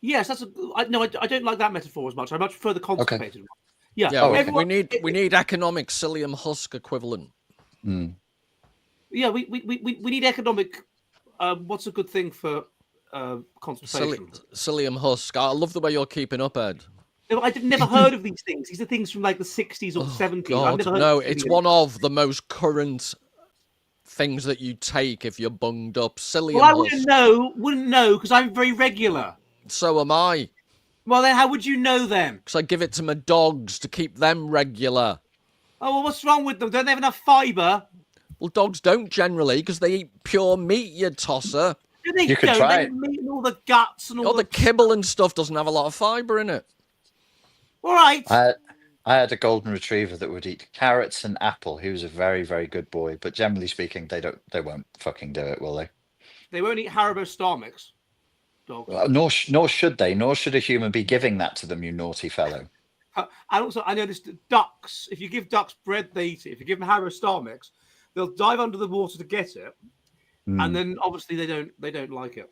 Yes, I don't like that metaphor as much. I much prefer the constipated one. Yeah, we need economic psyllium husk equivalent. Mm. Yeah, we need economic. What's a good thing for constipation? Psyllium husk. I love the way you're keeping up, Ed. No, I've never heard of these things. These are things from like the 60s or 70s. God, I've never heard no, of it's any one of the most current things that you take if you're bunged up. Psyllium Well, I husk. wouldn't know, because I'm very regular. So am I. Well, then how would you know then? Because I give it to my dogs to keep them regular. Oh, well, what's wrong with them? Don't they have enough fibre? Well, dogs don't generally, because they eat pure meat, you tosser. No, they You could don't. try They it. meat and all the guts and all All the kibble and stuff doesn't have a lot of fibre in it. All right. I had a golden retriever that would eat carrots and apple. He was a very, very good boy, but generally speaking, they won't fucking do it, will they? They won't eat Haribo Star Mix. Dogs. Nor should they. Nor should a human be giving that to them, you naughty fellow. And also, I noticed that ducks, if you give ducks bread, they eat it. If you give them Haribo Star Mix, they'll dive under the water to get it, and then obviously they don't like it.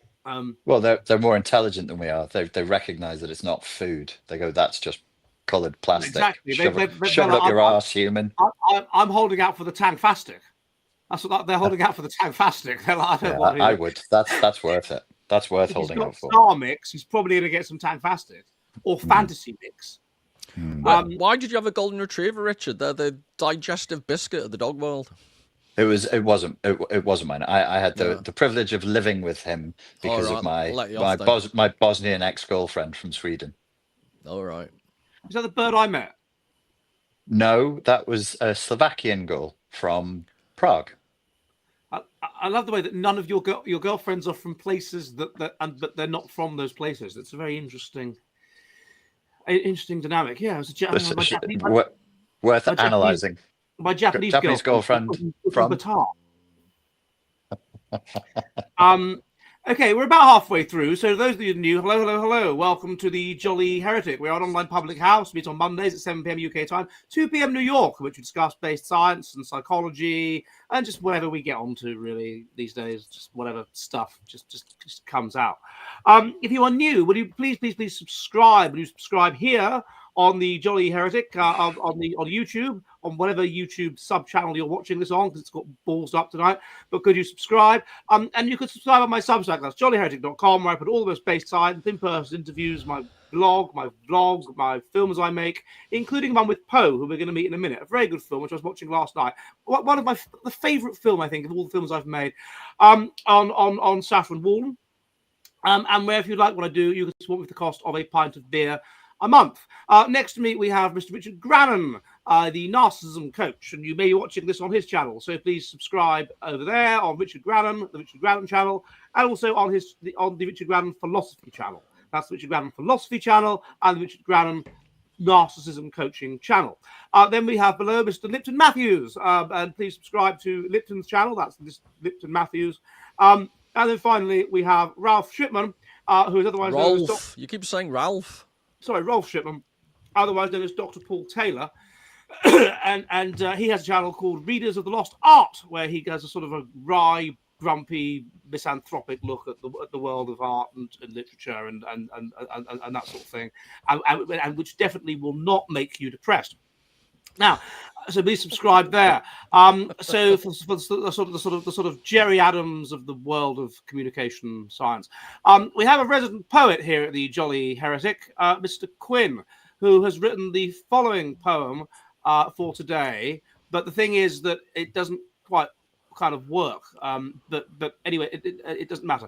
Well, they're more intelligent than we are. They recognise that it's not food. They go, that's just coloured plastic. Exactly. Shove it up your arse, human. I'm holding out for the Tangfastic. That's what they're holding out for, the Tangfastic. They're like, I would. That's worth it. That's worth if holding out for. Star Mix, he's probably going to get some Tangfastic or Fantasy Mix. Why did you have a golden retriever, Richard? They're the digestive biscuit of the dog world. It wasn't mine. I had the privilege of living with him because of my Bosnian ex-girlfriend from Sweden. All right. Is that the bird I met? No, that was a Slovakian girl from Prague. I love the way that none of your girlfriends are from places but they're not from those places. It's a very interesting dynamic. Yeah, it was worth analysing. My Japanese girlfriend from Batar. Okay, we're about halfway through. So those of you new, hello. Welcome to the Jolly Heretic. We're an online public house. We meet on Mondays at 7 p.m. UK time, 2 p.m. New York, in which we discuss based science and psychology and just whatever we get onto really these days. Just whatever stuff just comes out. If you are new, would you please subscribe? Would you subscribe here on the Jolly Heretic on YouTube, on whatever YouTube sub channel you're watching this on, because it's got balls up tonight. But could you subscribe? And you could subscribe on my Substack. That's jollyheretic.com, where I put all the most based science, in-person interviews, my blog, my vlog, my films I make, including one with Poe, who we're going to meet in a minute. A very good film, which I was watching last night. One of the favourite film, I think, of all the films I've made, on Saffron Walden. And where, if you like what I do, you can support me with the cost of a pint of beer a month. Next to me, we have Mr. Richard Grannon, the narcissism coach, and you may be watching this on his channel. So please subscribe over there on Richard Grannon, the Richard Grannon channel, and also on the Richard Grannon philosophy channel. That's the Richard Grannon philosophy channel and the Richard Grannon narcissism coaching channel. Then we have below Mr. Lipton Matthews, and please subscribe to Lipton's channel. That's Lipton Matthews. And then finally, we have Ralph Shipman, who is otherwise known as Rolf. You keep saying Ralph. Sorry, Rolf Shipman, otherwise known as Dr. Paul Taylor. and he has a channel called Readers of the Lost Art, where he has a sort of a wry, grumpy, misanthropic look at the world of art and literature and that sort of thing, and which definitely will not make you depressed. Now, so please subscribe there. So for the sort of Jerry Adams of the world of communication science, we have a resident poet here at the Jolly Heretic, Mr. Quinn, who has written the following poem for today. But the thing is that it doesn't quite kind of work. But anyway, it doesn't matter.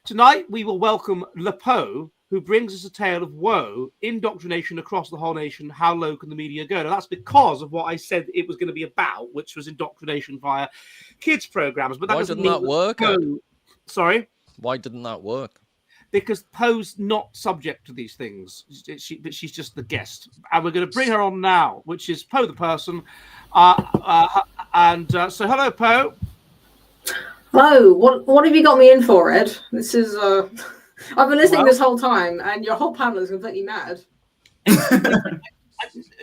Tonight we will welcome Lepo, who brings us a tale of woe, indoctrination across the whole nation. How low can the media go? Now, that's because of what I said it was going to be about, which was indoctrination via kids' programs. But that Why doesn't didn't mean that work? Sorry? Why didn't that work? Because Poe's not subject to these things. But she's just the guest. And we're going to bring her on now, which is Poe the person. So hello, Poe. Hello. What have you got me in for, Ed? This is... I've been listening this whole time, and your whole panel is completely mad.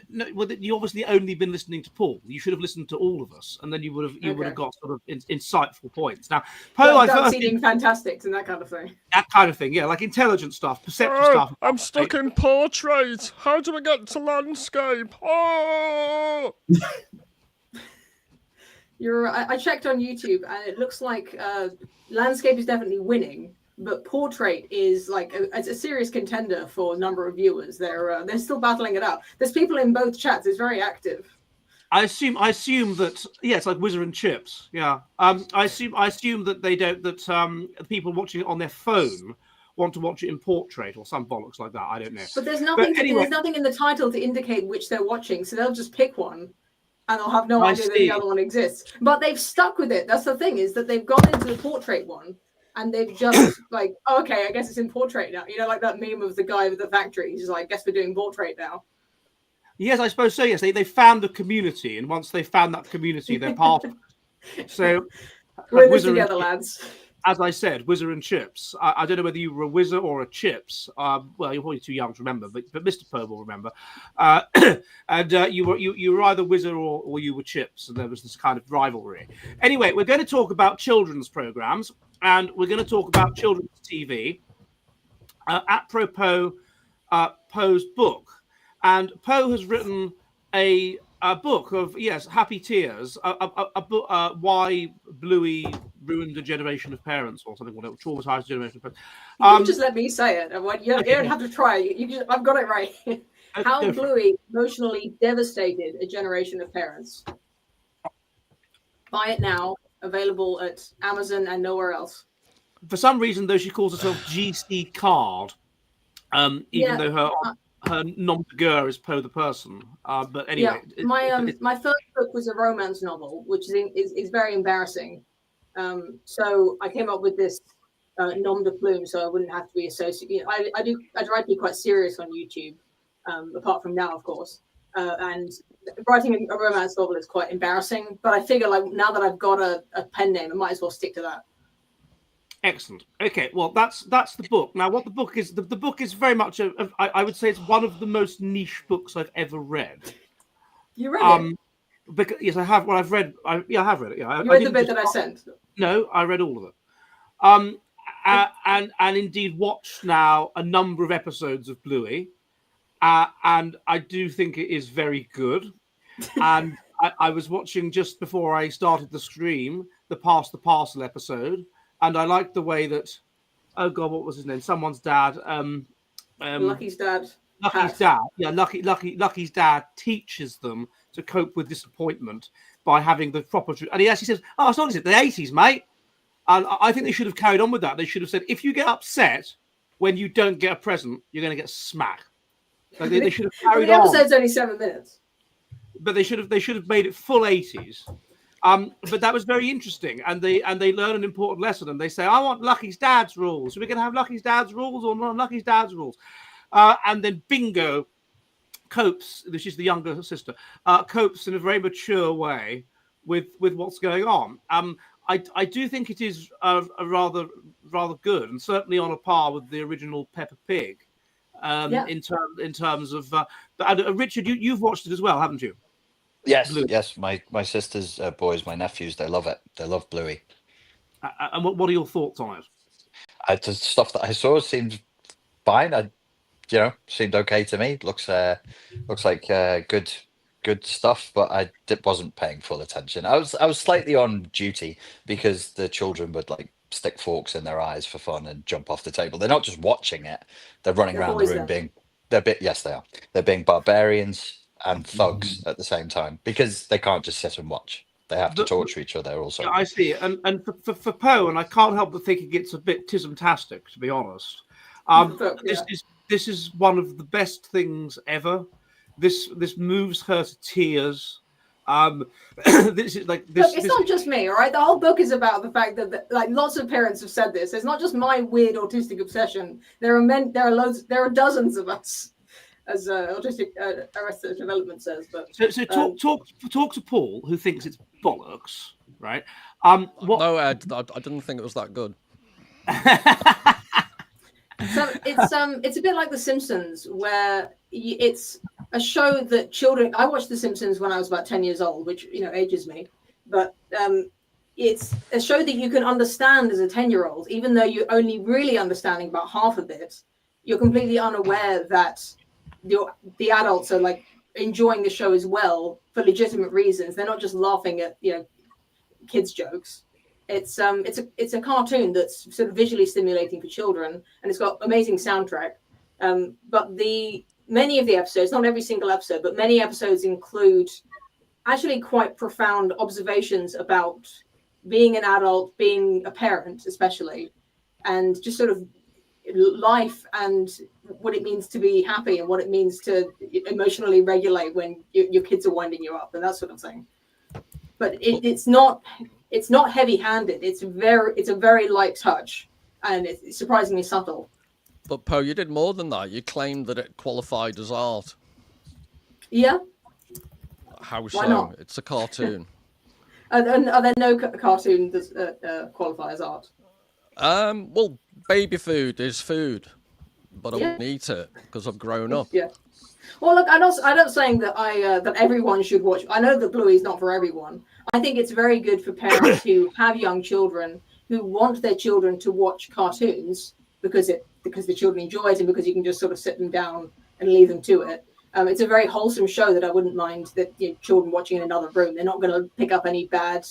No, well, you obviously only been listening to Paul. You should have listened to all of us, and then you would have got sort of insightful points. Now, Poe, eating fantastics and that kind of thing. That kind of thing, yeah, like intelligent stuff, perceptive stuff. I'm stuck in portrait. How do I get to landscape? Oh! I checked on YouTube, and it looks like landscape is definitely winning. but Portrait is like it's a serious contender for a number of viewers. They're still battling it out. There's people in both chats. It's very active. I assume that it's like Whizzer and Chips. Yeah. I assume that they don't people watching it on their phone want to watch it in Portrait or some bollocks like that. I don't know. But there's nothing. There's nothing in the title to indicate which they're watching, so they'll just pick one, and they'll have no idea that the other one exists. But they've stuck with it. That's the thing, is that they've gone into the Portrait one, and they've just like, oh, okay, I guess it's in Portrait now. You know, like that meme of the guy with the factory. He's like, I guess we're doing Portrait now. Yes, I suppose so. Yes, they found a community, and once they found that community, they're part of it. So we're in this together, lads. As I said, Whizzer and Chips. I don't know whether you were a Whizzer or a Chips. Well, you're probably too young to remember, but Mr. Poe will remember. And you were either Whizzer or you were Chips, and there was this kind of rivalry. Anyway, we're going to talk about children's programs, and we're going to talk about children's TV. Apropos Poe's book, and Poe has written a book of happy tears, a book, why Bluey ruined a generation of parents, or something, whatever, traumatized a generation of parents. You just let me say it. You don't have to try. I've got it right. How Bluey emotionally devastated a generation of parents. Buy it now. Available at Amazon and nowhere else. For some reason, though, she calls herself GC Card, even though her nom de guerre is Poe the person. But anyway, my first book was a romance novel, which is very embarrassing. So I came up with this nom de plume, so I wouldn't have to be associated. I try to be quite serious on YouTube, apart from now, of course. And writing a romance novel is quite embarrassing. But I figure, like, now that I've got a pen name, I might as well stick to that. Excellent. Okay, well, that's the book. Now, what the book is, the book is very much I would say it's one of the most niche books I've ever read. You read it? Because, yes, I have. Well, I've read. I have read it. Yeah, you read the bit that I sent. No, I read all of it. And indeed watched now a number of episodes of Bluey, and I do think it is very good. And I was watching just before I started the stream the Pass the Parcel episode. And I liked the way that, oh God, what was his name? Someone's dad. Lucky's dad. Lucky's dad. Yeah, Lucky's dad teaches them to cope with disappointment by having the proper. And he actually says, "Oh, it's not the 80s, mate." And I think they should have carried on with that. They should have said, "If you get upset when you don't get a present, you're going to get smacked." Like they should have carried on. The episode's only 7 minutes. But they should have made it full 80s. But that was very interesting, and they learn an important lesson, and they say, "I want Lucky's dad's rules. So we're going to have Lucky's dad's rules or not Lucky's dad's rules." And then Bingo copes, which is the younger sister, copes in a very mature way with what's going on. I do think it is a rather good, and certainly on a par with the original Peppa Pig. In terms of Richard, you've watched it as well, haven't you? Yes, Bluey. Yes. My sister's boys, my nephews, they love it. They love Bluey. And what are your thoughts on it? The stuff that I saw seemed fine. Seemed okay to me. Looks like good stuff, but I wasn't paying full attention. I was slightly on duty because the children would like stick forks in their eyes for fun and jump off the table. They're not just watching it; they're running around the room being. Yes, they are. They're being barbarians and thugs at the same time because they can't just sit and watch. They have to torture each other also. Yeah, I see. And for Poe, and I can't help but think it gets a bit tism-tastic, to be honest. This is one of the best things ever. This moves her to tears. This is like this. Look, it's not just me, all right. The whole book is about the fact that like lots of parents have said this. It's not just my weird autistic obsession. There are dozens of us, as autistic Arrested Development says. But talk to Paul, who thinks it's bollocks, right? No, Ed, I didn't think it was that good. So it's a bit like The Simpsons, where it's a show that children. I watched The Simpsons when I was about 10 years old, which ages me. But it's a show that you can understand as a 10-year-old, even though you're only really understanding about half of it. You're completely unaware that the adults are like enjoying the show as well for legitimate reasons. They're not just laughing at kids' jokes. It's a cartoon that's sort of visually stimulating for children, and it's got amazing soundtrack. But many of the episodes, not every single episode, but many episodes include actually quite profound observations about being an adult, being a parent, especially, and just sort of life and what it means to be happy and what it means to emotionally regulate when your kids are winding you up and that sort of thing. But it's not heavy-handed. It's a very light touch, and it's surprisingly subtle. But Poe, you did more than that. You claimed that it qualified as art. Yeah. How Why so? not? It's a cartoon. Are there no cartoons that qualify as art? Well, baby food is food, but I Yeah. wouldn't eat it because I've grown up. Yeah. Well, look, I'm not saying that that everyone should watch. I know that Bluey's not for everyone. I think it's very good for parents who have young children who want their children to watch cartoons because the children enjoy it and because you can just sort of sit them down and leave them to it. It's a very wholesome show that I wouldn't mind that children watching in another room. They're not going to pick up any bad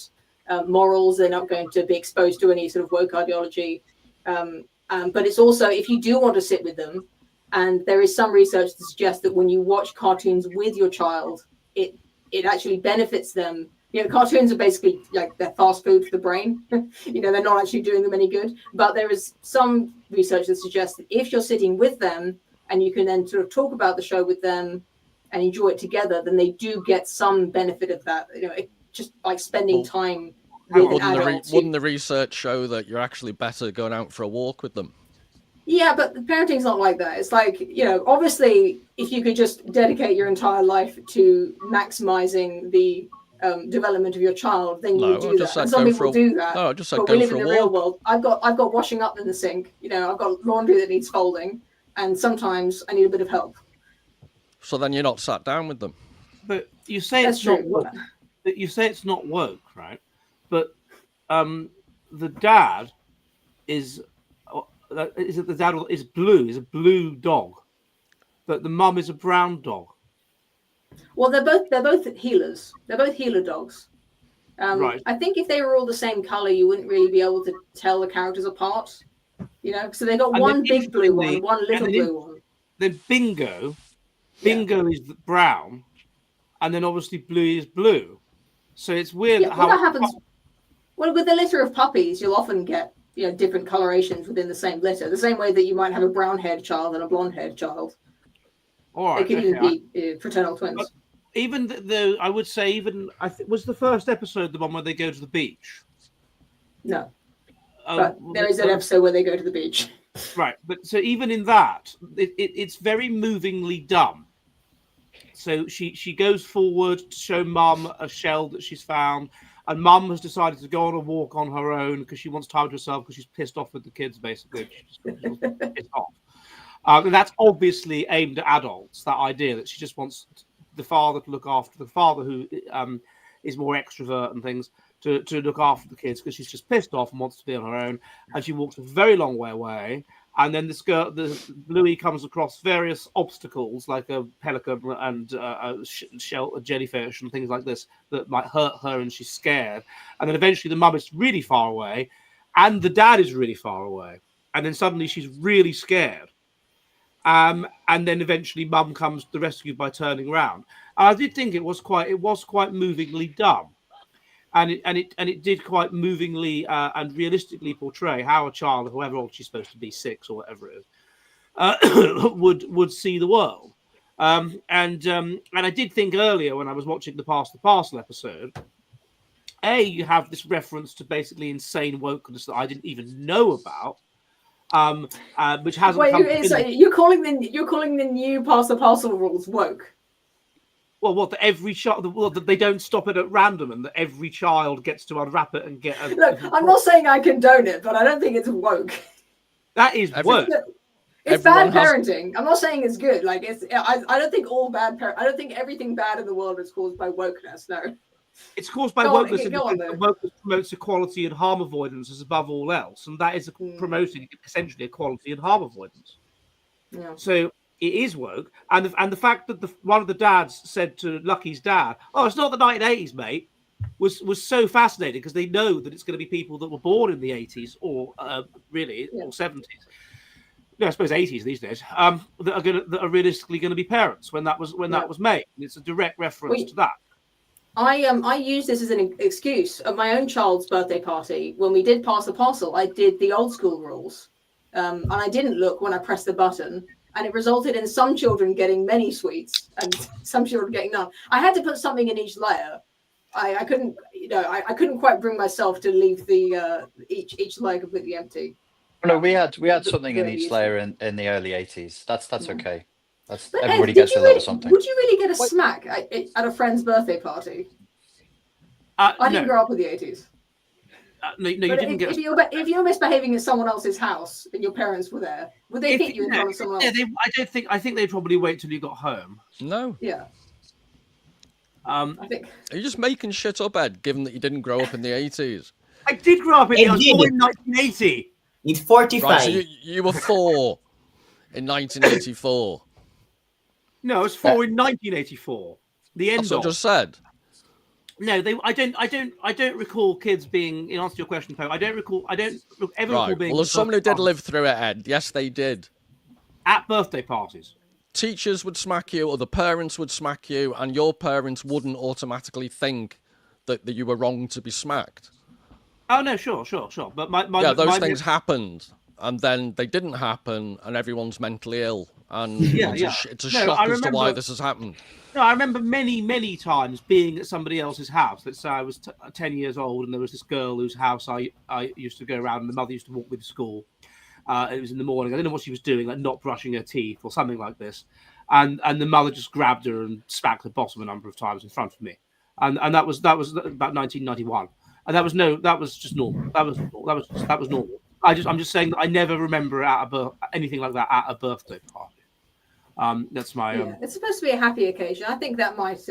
morals. They're not going to be exposed to any sort of woke ideology. But it's also, if you do want to sit with them, and there is some research to suggest that when you watch cartoons with your child, it actually benefits them. Cartoons are basically like they're fast food for the brain. They're not actually doing them any good. But there is some research that suggests that if you're sitting with them and you can then sort of talk about the show with them and enjoy it together, then they do get some benefit of that. Just like spending time with an adult. Wouldn't the research show that you're actually better going out for a walk with them? Yeah, but parenting's not like that. It's like, obviously, if you could just dedicate your entire life to maximizing the development of your child, then you would do that. And some people do that. No, I just said but go we live for in a the real walk. world. I've got washing up in the sink. I've got laundry that needs folding, and sometimes I need a bit of help. So then you're not sat down with them. But you say That's it's not true. woke. You say it's not woke, right? But the dad is the dad is blue? Is a blue dog, but the mum is a brown dog. Well, they're both healers. They're both healer dogs. Right. I think if they were all the same color, you wouldn't really be able to tell the characters apart. So they got And one then big blue one, interestingly- one little and then blue one. Then Bingo is brown, and then obviously Blue is blue. So it's weird Yeah, how well, that happens. Well, with the litter of puppies, you'll often get different colorations within the same litter. The same way that you might have a brown-haired child and a blonde-haired child. All They right, could even okay. be fraternal twins. But even though I would say was the first episode the one where they go to the beach? No, Oh, but there is an episode where they go to the beach. Right, but so even in that, it's very movingly done. So she goes forward to show Mum a shell that she's found, and Mum has decided to go on a walk on her own because she wants time to herself because she's pissed off with the kids, basically. She's just pissed off. And that's obviously aimed at adults, that idea that she just wants the father to look after the father who is more extrovert and things to look after the kids because she's just pissed off and wants to be on her own. And she walks a very long way away. And then the Bluey comes across various obstacles like a pelican and a jellyfish and things like this that might hurt her, and she's scared. And then eventually the mum is really far away, and the dad is really far away. And then suddenly she's really scared. And then eventually Mum comes to the rescue by turning around. And I did think it was quite movingly done. And it did quite movingly and realistically portray how a child, however old she's supposed to be, 6 or whatever it is, would see the world. And I did think earlier when I was watching the Pass the Parcel episode, you have this reference to basically insane wokeness that I didn't even know about, which hasn't. Wait, you're calling the new Pass the Parcel rules woke? Well, what, that every child, that they don't stop it at random, and that every child gets to unwrap it and get a... Look, I'm not saying I condone it, but I don't think it's woke. That is woke. It's bad parenting. I'm not saying it's good. Like I don't think I don't think everything bad in the world is caused by wokeness. No. It's caused by wokeness, and wokeness promotes equality and harm avoidance as above all else, and that is promoting essentially equality and harm avoidance. Yeah. So it is woke, and the fact that one of the dads said to Lucky's dad, "Oh, it's not the 1980s, mate." was so fascinating because they know that it's going to be people that were born in the 80s or or 70s. No, I suppose 80s these days. That are realistically going to be parents when that was made. And it's a direct reference to that. I use this as an excuse. At my own child's birthday party, when we did pass the parcel, I did the old school rules, and I didn't look when I pressed the button, and it resulted in some children getting many sweets and some children getting none. I had to put something in each layer. I couldn't, I couldn't quite bring myself to leave the each layer completely empty. No, we had something in each layer in the early 80s. That's okay. That's But everybody Ed, gets a little something. Would you really get a smack at a friend's birthday party? I didn't grow up with the 80s. No, you didn't get. If you're misbehaving in someone else's house and your parents were there, would they hit you in front of someone else? I think they'd probably wait till you got home. No. Yeah. I think. Are you just making shit up, Ed? Given that you didn't grow up in the 80s. I did grow up I was born in 1980. He's 45. Right, so you were 4 in 1984. No, I was 4 in 1984. The end. That's what I just said. No, I don't recall kids being. In answer to your question, Poe, I don't ever recall being. Well, as someone who did live through it, Ed, yes, they did. At birthday parties. Teachers would smack you, or the parents would smack you, and your parents wouldn't automatically think that you were wrong to be smacked. Oh no, sure. But those things happened, and then they didn't happen, and everyone's mentally ill, and it's a shock as to why this has happened. No, I remember many times being at somebody else's house. Let's say I was 10 years old, and there was this girl whose house I used to go around, and the mother used to walk me to school. It was in the morning. I don't know what she was doing, like not brushing her teeth or something like this. And the mother just grabbed her and smacked the bottom a number of times in front of me. And that was about 1991. And that was just normal. That was normal. I'm just saying that I never remember anything like that at a birthday party. That's my. It's supposed to be a happy occasion. I think that might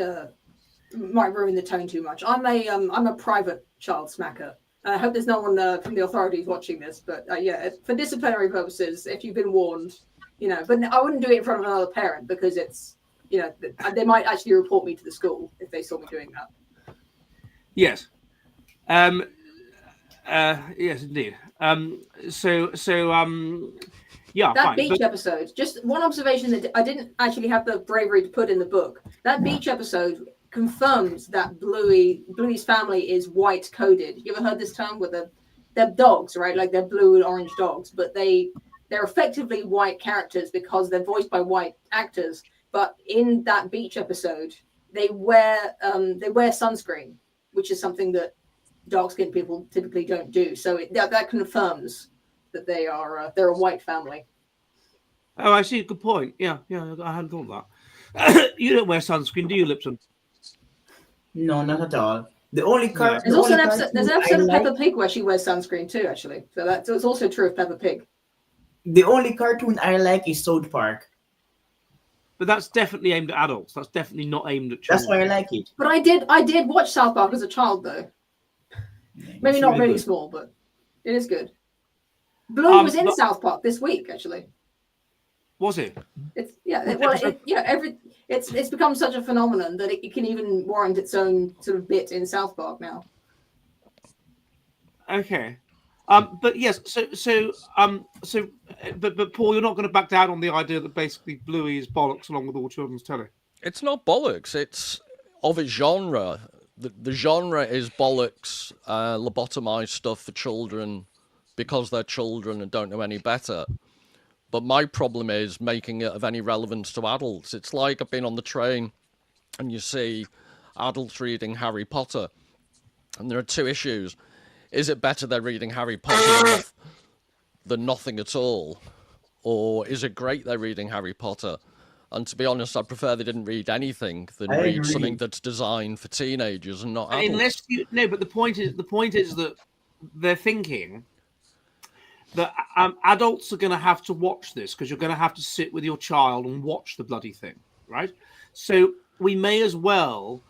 ruin the tone too much. I'm a private child smacker. I hope there's no one from the authorities watching this, but for disciplinary purposes, if you've been warned, but I wouldn't do it in front of another parent because it's, they might actually report me to the school if they saw me doing that. Yes. Yes, indeed. That beach episode, just one observation that I didn't actually have the bravery to put in the book. That beach episode confirms that Bluey's family is white coded. You ever heard this term? Where they're dogs, right? Like they're blue and orange dogs, but they're effectively white characters because they're voiced by white actors. But in that beach episode, they wear sunscreen, which is something that dark-skinned people typically don't do. So that confirms that they're a white family. Oh, I see. Good point. Yeah, I hadn't thought of that. You don't wear sunscreen, do you, Lipton? No, not at all. The only there's also an episode of Peppa Pig where she wears sunscreen too, actually. So it's also true of Peppa Pig. The only cartoon I like is South Park. But that's definitely aimed at adults. That's definitely not aimed at children. That's why I like it. But I did watch South Park as a child, though. Maybe not really small, but it is good. Blue was in South Park this week, actually. Was it? It's become such a phenomenon that it can even warrant its own sort of bit in South Park now. Okay. But yes, but Paul, you're not going to back down on the idea that basically Bluey is bollocks along with all children's telly. It's not bollocks. It's of its genre. The genre is bollocks, lobotomized stuff for children because they're children and don't know any better. But my problem is making it of any relevance to adults. It's like I've been on the train and you see adults reading Harry Potter. And there are two issues. Is it better they're reading Harry Potter than nothing at all? Or is it great they're reading Harry Potter? And to be honest, I prefer they didn't read anything than read something that's designed for teenagers and not adults. But the point is that they're thinking that adults are going to have to watch this because you're going to have to sit with your child and watch the bloody thing, right? So we may as well,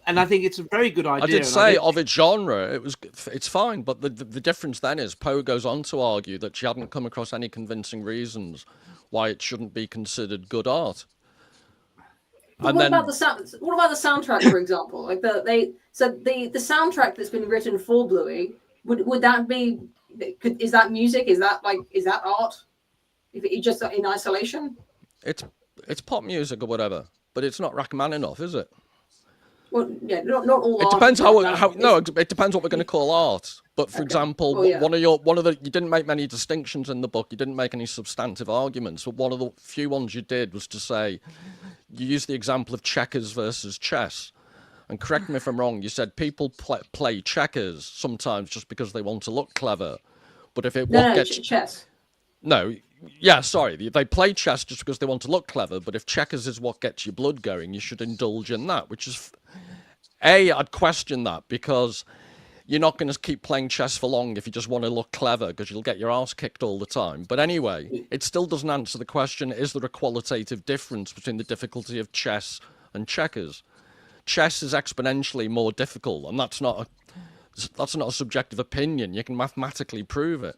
and I think it's a very good idea. I did say of its genre, it's fine, but the difference then is Poe goes on to argue that she hadn't come across any convincing reasons why it shouldn't be considered good art. But what about the soundtrack, for example? Like the soundtrack that's been written for Bluey, would that be? Is that music? Is that art? If it just in isolation? It's pop music or whatever, but it's not Rachmaninoff, is it? Well, yeah, not all. It depends it depends what we're going to call art. But for example, one of the you didn't make many distinctions in the book. You didn't make any substantive arguments. But one of the few ones you did was to say you used the example of checkers versus chess. And correct me if I'm wrong. You said people play checkers sometimes just because they want to look clever. But if chess. No, yeah, sorry. They play chess just because they want to look clever. But if checkers is what gets your blood going, you should indulge in that. Which is, I'd question that because you're not going to keep playing chess for long if you just want to look clever because you'll get your ass kicked all the time. But anyway, it still doesn't answer the question, is there a qualitative difference between the difficulty of chess and checkers? Chess is exponentially more difficult, and that's not a subjective opinion. You can mathematically prove it.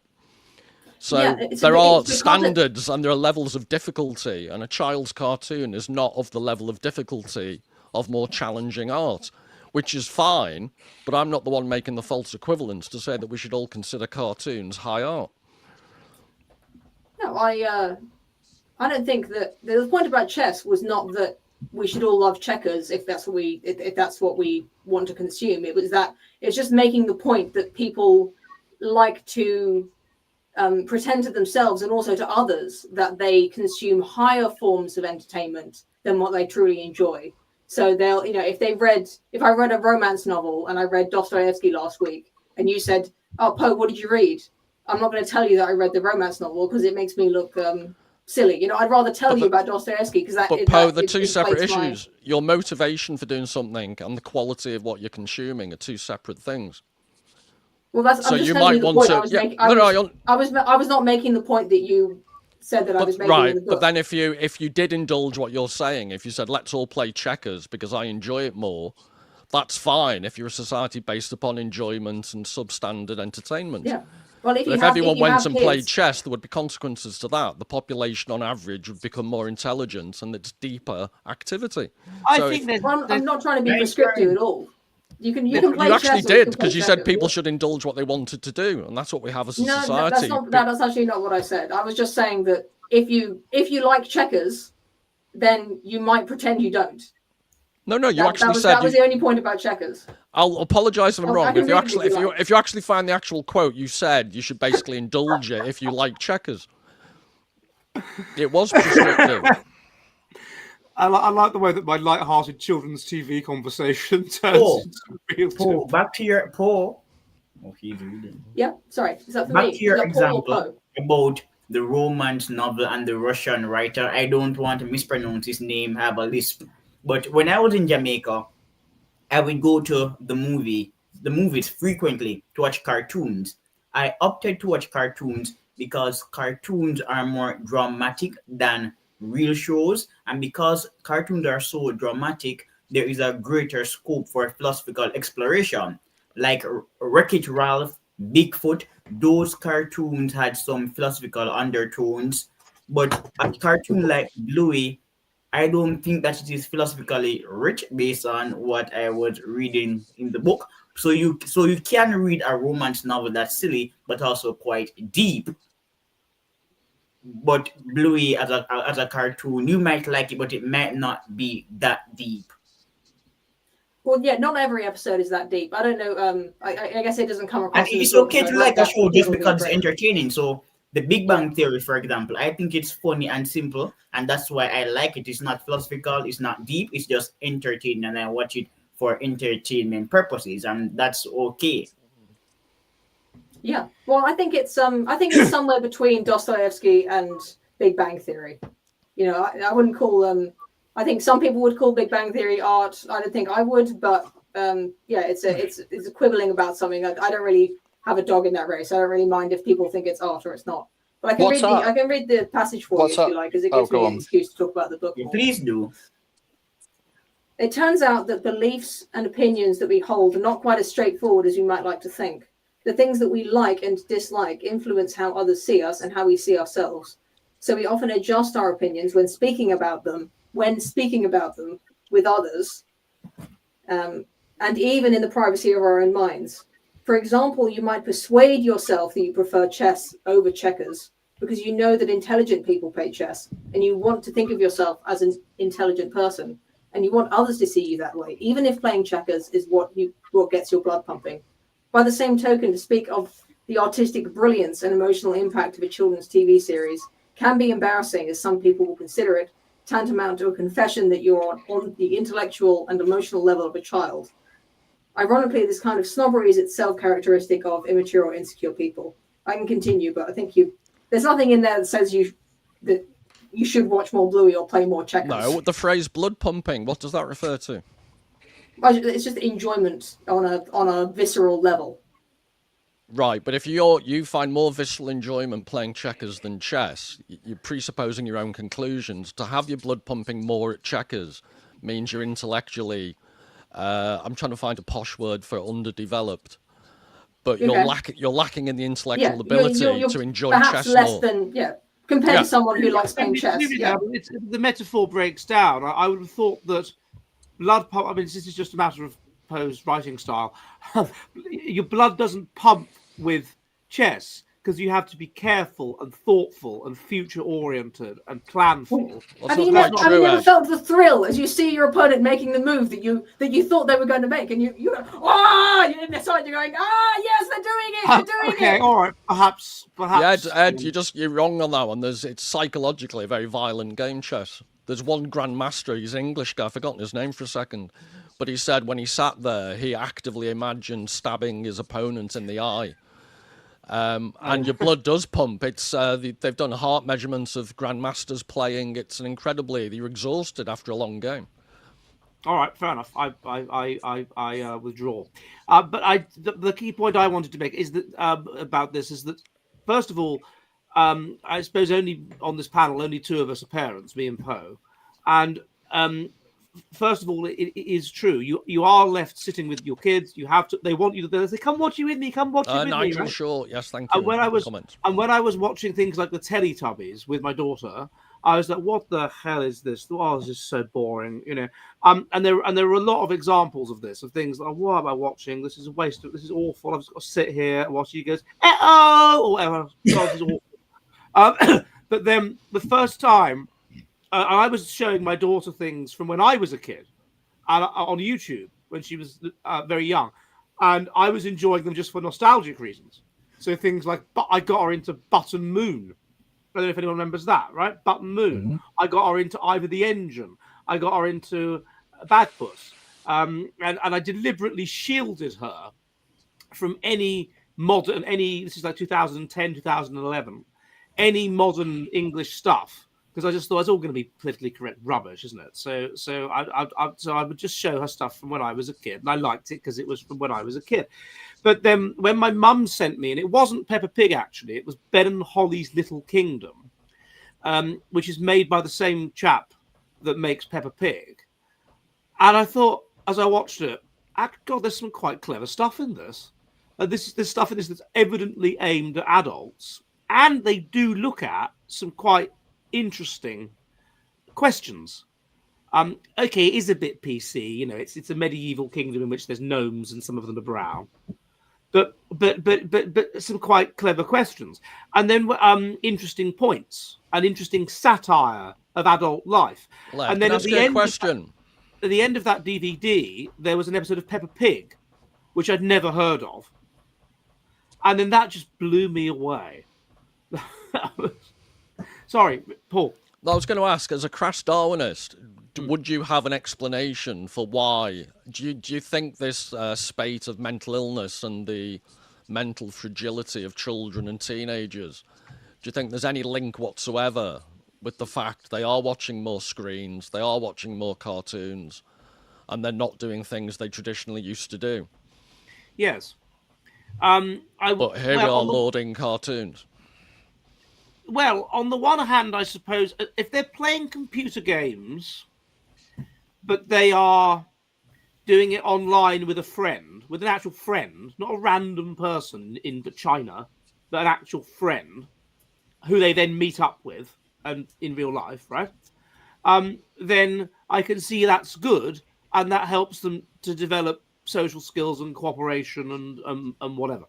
So there are standards and there are levels of difficulty, and a child's cartoon is not of the level of difficulty of more challenging art, which is fine, but I'm not the one making the false equivalence to say that we should all consider cartoons high art. No, I don't think that the point about chess was not that we should all love checkers if that's what we want to consume. It was that it's just making the point that people like to pretend to themselves and also to others that they consume higher forms of entertainment than what they truly enjoy. So they'll, if I read a romance novel and I read Dostoevsky last week and you said, "Oh, Poe, what did you read?" I'm not going to tell you that I read the romance novel because it makes me look silly. I'd rather tell you about Dostoevsky because that. But Poe, the two separate issues. Your motivation for doing something and the quality of what you're consuming are two separate things. Well, that's. So I'm just you telling might you the want point. to. I was not making the point that you said that I was making in the book. But then if you did indulge what you're saying, if you said let's all play checkers because I enjoy it more, that's fine. If you're a society based upon enjoyment and substandard entertainment. Yeah. Well, if everyone went and played chess, there would be consequences to that. The population, on average, would become more intelligent, and it's deeper activity. I'm not trying to be prescriptive at all. You can play you chess. You actually did because you said people should indulge what they wanted to do, and that's what we have as a society. That's actually not what I said. I was just saying that if you like checkers, then you might pretend you don't. No, you actually said that was the only point about checkers. I'll apologise if I'm wrong. If you actually find the actual quote, you said you should basically indulge it if you like checkers. It was prescriptive. I like the way that my light-hearted children's TV conversation turns into real. Paul, back to your Paul. Oh, he's reading. Yeah, sorry. Is that for back me? to your example about the romance novel and the Russian writer. I don't want to mispronounce his name. I have a lisp. But when I was in Jamaica, I would go to the movies frequently to watch cartoons. I opted to watch cartoons because cartoons are more dramatic than real shows. And because cartoons are so dramatic, there is a greater scope for philosophical exploration. Like Wreck-It Ralph, Bigfoot, those cartoons had some philosophical undertones. But a cartoon like Bluey, I don't think that it is philosophically rich based on what I was reading in the book. So you can read a romance novel that's silly, but also quite deep. But Bluey as a cartoon, you might like it, but it might not be that deep. Well, yeah, not every episode is that deep. I don't know. I guess it doesn't come across. And it's okay to like a show just because it's entertaining. So The Big Bang Theory, for example, I think it's funny and simple, and that's why I like it. It's not philosophical, it's not deep, it's just entertaining, and I watch it for entertainment purposes, and that's okay. Yeah, well, I think it's somewhere between Dostoevsky and Big Bang Theory. I wouldn't call I think some people would call Big Bang Theory art. I don't think I would, but it's quibbling about something. I don't really have a dog in that race. I don't really mind if people think it's art or it's not. But I can read the passage for you if you like, because it gives me an excuse to talk about the book more. Please do. It turns out that beliefs and opinions that we hold are not quite as straightforward as we might like to think. The things that we like and dislike influence how others see us and how we see ourselves. So we often adjust our opinions when speaking about them, with others, and even in the privacy of our own minds. For example, you might persuade yourself that you prefer chess over checkers because you know that intelligent people play chess, and you want to think of yourself as an intelligent person, and you want others to see you that way, even if playing checkers is what gets your blood pumping. By the same token, to speak of the artistic brilliance and emotional impact of a children's TV series can be embarrassing, as some people will consider it tantamount to a confession that you're on the intellectual and emotional level of a child. Ironically, this kind of snobbery is itself characteristic of immature or insecure people. I can continue, but I think there's nothing in there that says that you should watch more Bluey or play more checkers. No, the phrase blood pumping, what does that refer to? It's just enjoyment on a visceral level. Right, but if you find more visceral enjoyment playing checkers than chess, you're presupposing your own conclusions. To have your blood pumping more at checkers means you're intellectually, I'm trying to find a posh word for underdeveloped, but you're lacking in the intellectual ability to enjoy perhaps chess less more. than compared to someone who likes playing chess. The metaphor breaks down. I would have thought that blood pump. I mean, this is just a matter of Poe's writing style. Your blood doesn't pump with chess because you have to be careful and thoughtful and future oriented and planful. Have you never felt the thrill as you see your opponent making the move that you thought they were going to make, and you're in the side, you're going, yes, they're doing it. Okay, all right, perhaps. Yeah, Ed, you're wrong on that one. It's psychologically a very violent game, chess. There's one grandmaster, he's an English guy, I've forgotten his name for a second, but he said when he sat there, he actively imagined stabbing his opponent in the eye. And your blood does pump. It's they've done heart measurements of grandmasters playing. It's you're exhausted after a long game. All right, fair enough. I withdraw. But the key point I wanted to make is that about this is that first of all, I suppose only on this panel only two of us are parents, me and Poe, and first of all, it is true. You are left sitting with your kids. You have to. They want you to. They say, "Come watch you with me. Come watch you with me." Nigel Right? Shaw, yes, thank you. And when I was watching things like the Teletubbies with my daughter, I was like, "What the hell is this? Oh, this is so boring," you know. And there are a lot of examples of this, of things like, "What am I watching? This is a waste of. This is awful. I've just got to sit here and watch." He goes, "Oh," or whatever. God, this is awful. But then the first time. I was showing my daughter things from when I was a kid on YouTube when she was very young, and I was enjoying them just for nostalgic reasons. So things like, I got her into Button Moon. I don't know if anyone remembers that, right? Button Moon. Mm-hmm. I got her into Ivor the Engine. I got her into Bagpuss. And I deliberately shielded her from any this is like 2010, 2011, any modern English stuff. Because I just thought it's all going to be politically correct rubbish, isn't it? So I would just show her stuff from when I was a kid, and I liked it because it was from when I was a kid. But then when my mum sent me, and it wasn't Peppa Pig actually, it was Ben and Holly's Little Kingdom, which is made by the same chap that makes Peppa Pig. And I thought, as I watched it, God, there's some quite clever stuff in this. There's stuff in this that's evidently aimed at adults, and they do look at some quite interesting questions. Okay, it is a bit PC, you know. It's a medieval kingdom in which there's gnomes and some of them are brown, but some quite clever questions, and then interesting points and interesting satire of adult life. And then at the end of that DVD, there was an episode of Peppa Pig, which I'd never heard of, and then that just blew me away. Sorry, Paul. I was going to ask, as a crass Darwinist, would you have an explanation for why? Do you think this spate of mental illness and the mental fragility of children and teenagers, do you think there's any link whatsoever with the fact they are watching more screens, they are watching more cartoons, and they're not doing things they traditionally used to do? Yes. But here we are lauding cartoons. Well, on the one hand, I suppose, if they're playing computer games, but they are doing it online with an actual friend, not a random person in China, but an actual friend who they then meet up with and in real life, right? then I can see that's good, and that helps them to develop social skills and cooperation and whatever.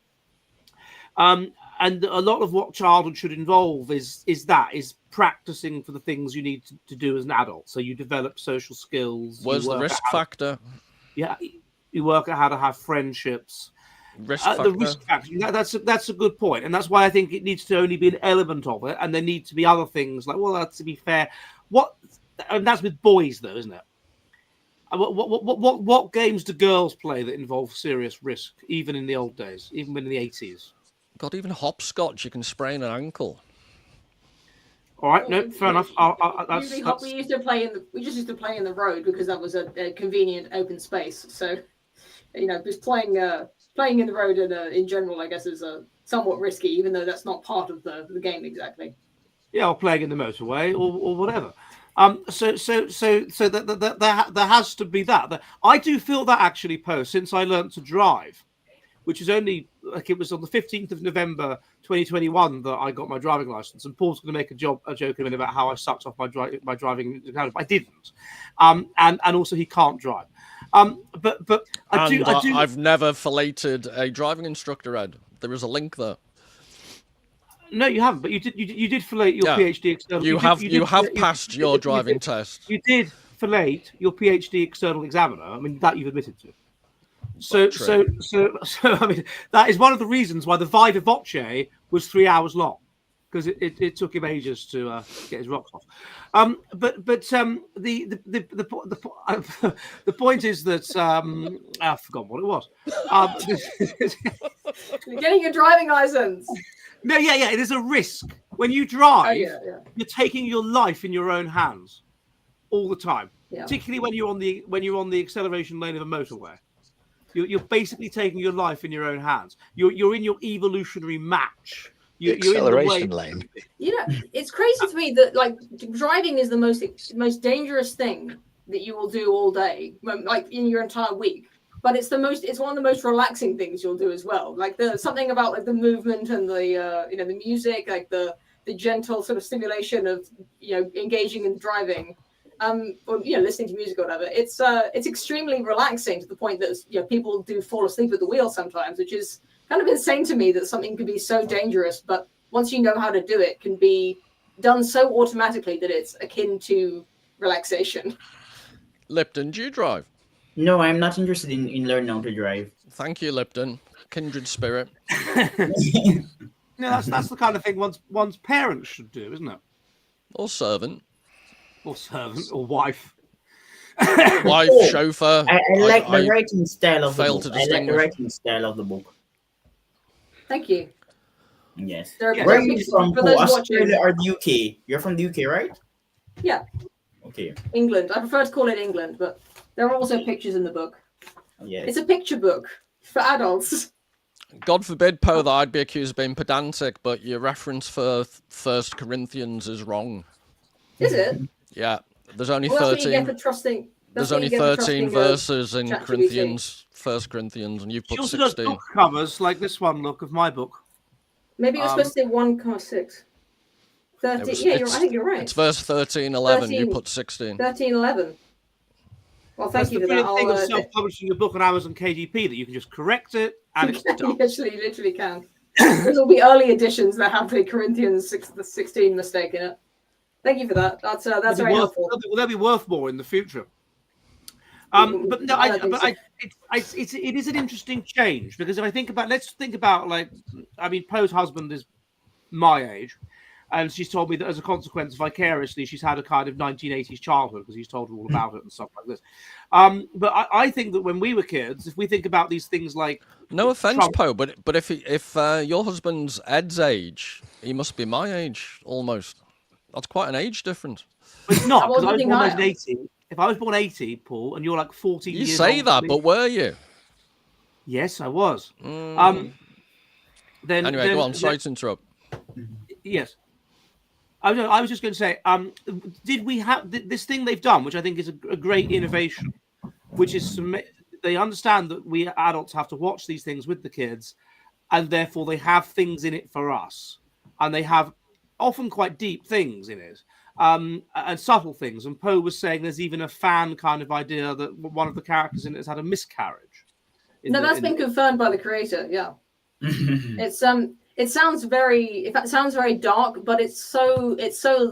And a lot of what childhood should involve is practicing for the things you need to do as an adult. So you develop social skills. Where's the risk factor? Yeah, you work out how to have friendships. Risk factor. The risk factor. That's a good point, and that's why I think it needs to only be an element of it, and there need to be other things like, well, to be fair, and that's with boys though, isn't it? What games do girls play that involve serious risk, even in the old days, even in the 80s? God, even hopscotch, you can sprain an ankle. All right, no, fair enough. We used to play we just used to play in the road because that was a convenient open space. So, just playing in the road in general, I guess, is somewhat risky, even though that's not part of the game exactly. Yeah, or playing in the motorway or whatever. So that there has to be that. I do feel that actually, Poe, since I learned to drive, which is only it was on the 15th of November 2021 that I got my driving license. And Paul's going to make a joke in a minute about how I sucked off my driving. I didn't, and also he can't drive. But I've never filleted a driving instructor, Ed. There is a link there. No, you haven't. But you did fillet your PhD external. You have passed your driving test. You did fillet your PhD external examiner. I mean, that you've admitted to. So I mean, that is one of the reasons why the Viva Voce was 3 hours long, because it took him ages to get his rocks off. But the point is that I forgot what it was. You're getting your driving license. No, yeah, it is a risk when you drive. Yeah. You're taking your life in your own hands all the time, yeah. Particularly when you're on the acceleration lane of a motorway. You're basically taking your life in your own hands. You're in your evolutionary match. You're acceleration lane. It's crazy to me that like driving is the most dangerous thing that you will do all day, like in your entire week. But it's one of the most relaxing things you'll do as well. Like something about like the movement and the the music, like the gentle sort of stimulation of engaging in driving. Or listening to music or whatever, it's extremely relaxing to the point that people do fall asleep at the wheel sometimes, which is kind of insane to me that something could be so dangerous, but once you know how to do it, can be done so automatically that it's akin to relaxation. Lipton, do you drive? No, I'm not interested in learning how to drive. Thank you, Lipton. Kindred spirit. No, that's the kind of thing one's parents should do, isn't it? Or servant. Or servant, or wife. Wife, chauffeur. I like the writing style of the book. I like the writing style of the book. Thank you. Yes. Where are you from? Australia or the UK? You're from the UK, right? Yeah. Okay. England. I prefer to call it England, but there are also pictures in the book. Yes. It's a picture book for adults. God forbid, Poe, that I'd be accused of being pedantic, but your reference for 1 Corinthians is wrong. Is it? Yeah, there's only 13. There's only 13 verses in Corinthians, 1 Corinthians, and you've put 16. Does book covers like this one look of my book. Maybe it was supposed to say 1,6. 13. I think you're right. It's verse 13:11. You put 16. 13:11. Well, thank you for that. That's the thing of self-publishing a book on Amazon KDP that you can just correct it and it's done. You literally can. There'll be early editions that have the Corinthians 16 mistake in it. Thank you for that. That's very helpful. They'll be worth more in the future. But no, it is an interesting change because if I think about, let's think about Poe's husband is my age, and she's told me that as a consequence, vicariously, she's had a kind of 1980s childhood because he's told her all about it and stuff like this. But I think that when we were kids, if we think about these things like no offense, Poe, but if your husband's Ed's age, he must be my age almost. That's quite an age difference. But it's not, because I was born 80. If I was born 80, Paul, and you're like 40 years old... You say that, but were you? Yes, I was. Anyway, go on. Sorry to interrupt. Yes. I was just going to say, did we have this thing they've done, which I think is a great innovation, which is they understand that we adults have to watch these things with the kids, and therefore they have things in it for us. And they have often quite deep things in it. and subtle things. And Poe was saying there's even a fan kind of idea that one of the characters in it has had a miscarriage. That's been confirmed by the creator. Yeah, it sounds very dark, but it's so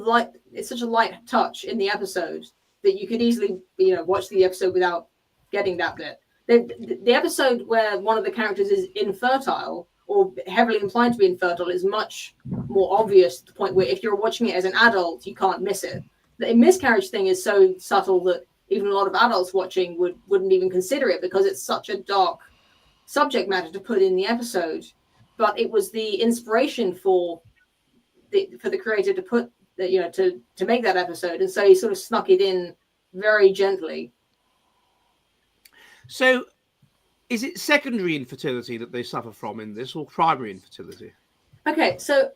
light. It's such a light touch in the episode that you could easily watch the episode without getting that bit. The episode where one of the characters is infertile or heavily inclined to be infertile is much more obvious to the point where if you're watching it as an adult, you can't miss it. The miscarriage thing is so subtle that even a lot of adults watching wouldn't even consider it because it's such a dark subject matter to put in the episode. But it was the inspiration for the creator to put to make that episode, and so he sort of snuck it in very gently. So, is it secondary infertility that they suffer from in this, or primary infertility? Okay, so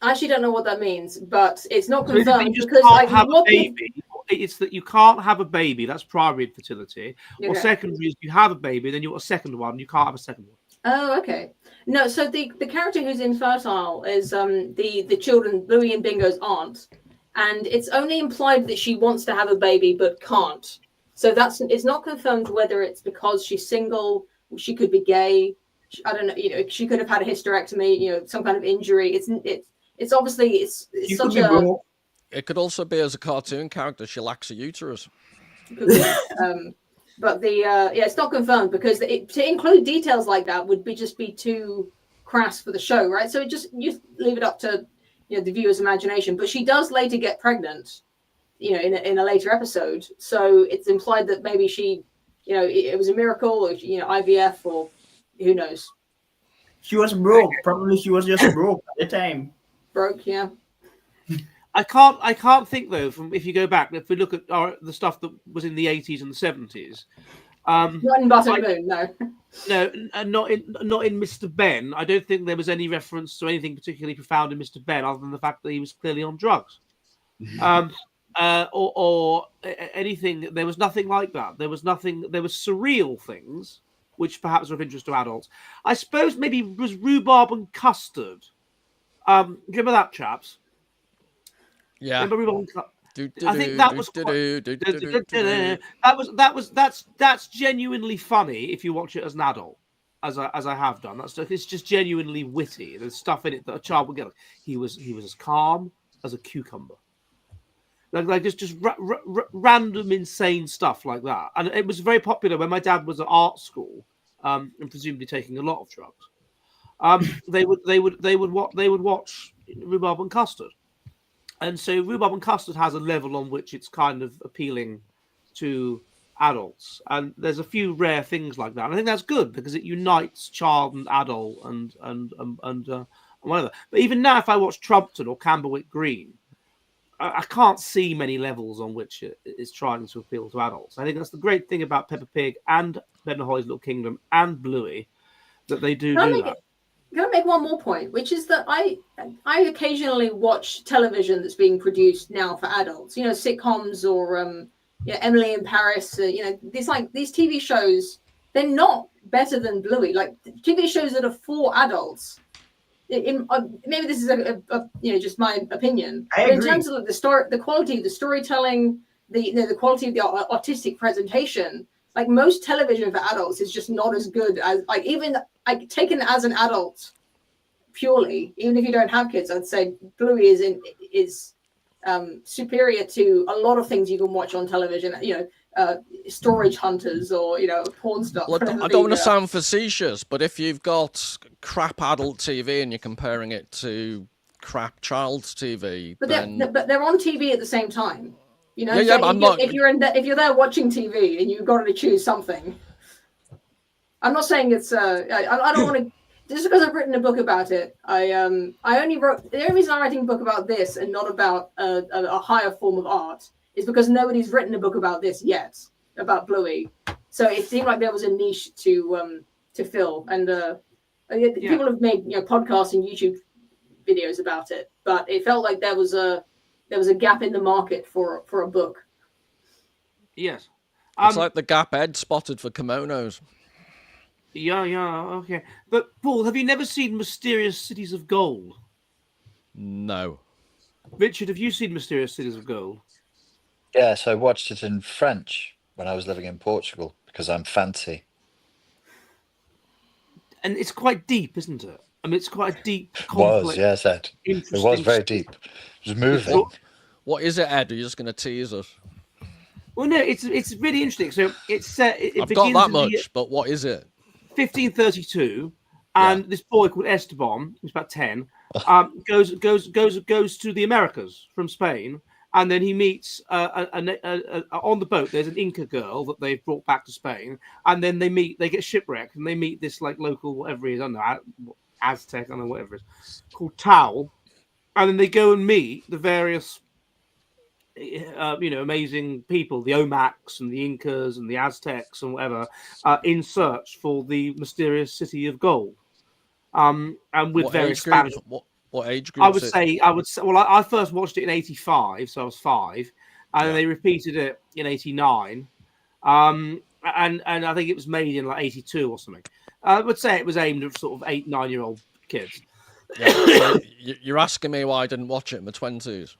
I actually don't know what that means, but it's not So confirmed you because can't have a baby. It's that you can't have a baby. That's primary infertility. Okay. Or secondary is you have a baby, then you want a second one. You can't have a second one. Oh, okay. No, so the character who's infertile is the children, Louis and Bingo's aunt, and it's only implied that she wants to have a baby but can't. So it's not confirmed whether it's because she's single. She could be gay. I don't know. She could have had a hysterectomy. Some kind of injury. It's obviously it's such a. It could also be as a cartoon character. She lacks a uterus. But it's not confirmed because to include details like that would just be too crass for the show, right? So you leave it up to the viewer's imagination. But she does later get pregnant, in a later episode. So it's implied that maybe she, it was a miracle, or IVF, or who knows. She was broke. Probably she was just broke at the time. Broke, yeah. I can't think though. From if you go back, if we look at the stuff that was in the 80s and the 70s, not in Button Moon, no. No, not in Mr. Ben. I don't think there was any reference to anything particularly profound in Mr. Ben, other than the fact that he was clearly on drugs, or anything. There was nothing like that. There was nothing. There was surreal things, which perhaps are of interest to adults. I suppose maybe it was rhubarb and custard. Do you remember that, chaps? Yeah. I think that was that's genuinely funny if you watch it as an adult, as I have done. It's just genuinely witty. There's stuff in it that a child would get. He was as calm as a cucumber. Like just random insane stuff like that. And it was very popular when my dad was at art school, and presumably taking a lot of drugs. They would watch Rhubarb and Custard. And so Rhubarb and Custard has a level on which it's kind of appealing to adults. And there's a few rare things like that. And I think that's good because it unites child and adult and whatever. But even now, if I watch Trumpton or Camberwick Green, I can't see many levels on which it is trying to appeal to adults. I think that's the great thing about Peppa Pig and Ben and Holly's Little Kingdom and Bluey, that they do that. Can I make one more point, which is that I occasionally watch television that's being produced now for adults, sitcoms or Emily in Paris, these TV shows, they're not better than Bluey. Like TV shows that are for adults. Maybe this is just my opinion. I agree. In terms of the quality of the storytelling, the quality of the artistic presentation, like most television for adults is just not as good as taken as an adult purely, even if you don't have kids, I'd say Bluey is superior to a lot of things you can watch on television, storage hunters or, porn stuff. Well, I don't want to sound facetious, but if you've got crap adult TV and you're comparing it to crap child's TV, but they're on TV at the same time. If you're there watching TV and you've got to choose something, I'm not saying it's I don't want to, just because I've written a book about it. I only wrote, the only reason I'm writing a book about this and not about a higher form of art is because nobody's written a book about this yet, about Bluey. So it seemed like there was a niche to fill, and people have made podcasts and YouTube videos about it, but it felt like there was a gap in the market for a book. Yes. It's like the gap Ed spotted for kimonos. Yeah, okay. But Paul, have you never seen Mysterious Cities of Gold? No. Richard, have you seen Mysterious Cities of Gold? Yes, I watched it in French when I was living in Portugal because I'm fancy. And it's quite deep, isn't it? I mean, it's quite a deep, Was, complex, yes, Ed. It interesting. was very deep. It was moving. What is it, Ed? Are you just going to tease us? Well, no, it's really interesting. So it's it I've got begins that in the much, but what is it? 1532, and this boy called Esteban, who's about 10, goes to the Americas from Spain, and then he meets on the boat. There's an Inca girl that they've brought back to Spain, and then they get shipwrecked, and they meet this like local whatever it is, I don't know, Aztec, I don't know whatever it is, called Tao, and then they go and meet the various amazing people, the Omacs and the Incas and the Aztecs and whatever, in search for the mysterious city of gold. And with What various age group? Spanish. What age group? I would say. Well, I first watched it in '85, so I was 5, and then they repeated it in '89, and I think it was made in like '82 or something. I would say it was aimed at sort of 8-9-year-old kids. Yeah, so you're asking me why I didn't watch it in my 20s?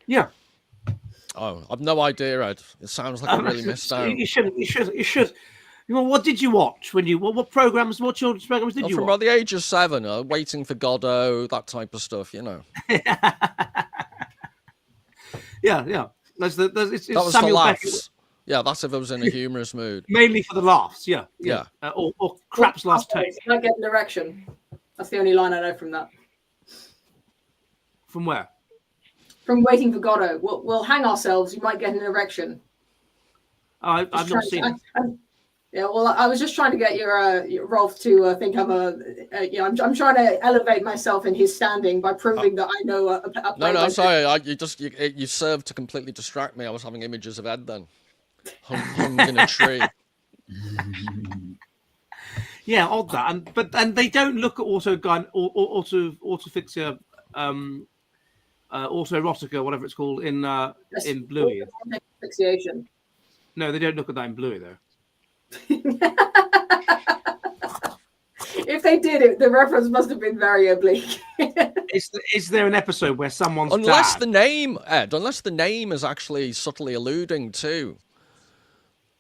Yeah. Oh, I've no idea, Ed. It sounds like I really missed out. You should. Well, what did you watch when you? What programs? What children's programs did you From watch? about the age of 7, Waiting for Godot, that type of stuff, Yeah. It's that was Samuel for Beckett. laughs. Yeah, that's if I was in a humorous mood. Mainly for the laughs. Yeah. Or Crap's Last Take. Can I get an erection? That's the only line I know from that. From where? From Waiting for Godot. We'll hang ourselves. You might get an erection. I've not seen it. Yeah, well, I was just trying to get your Rolf to think I'm I'm trying to elevate myself in his standing by proving that I know a No, sorry. You served to completely distract me. I was having images of Ed then, hung in a tree. Yeah, odd that, and they don't look at autofixia, autoerotica, whatever it's called in Bluey. Asphyxiation. No, they don't look at that in Bluey though. If they did, the reference must have been very oblique. Is there an episode where someone's unless dad... the name, Ed, unless the name is actually subtly alluding to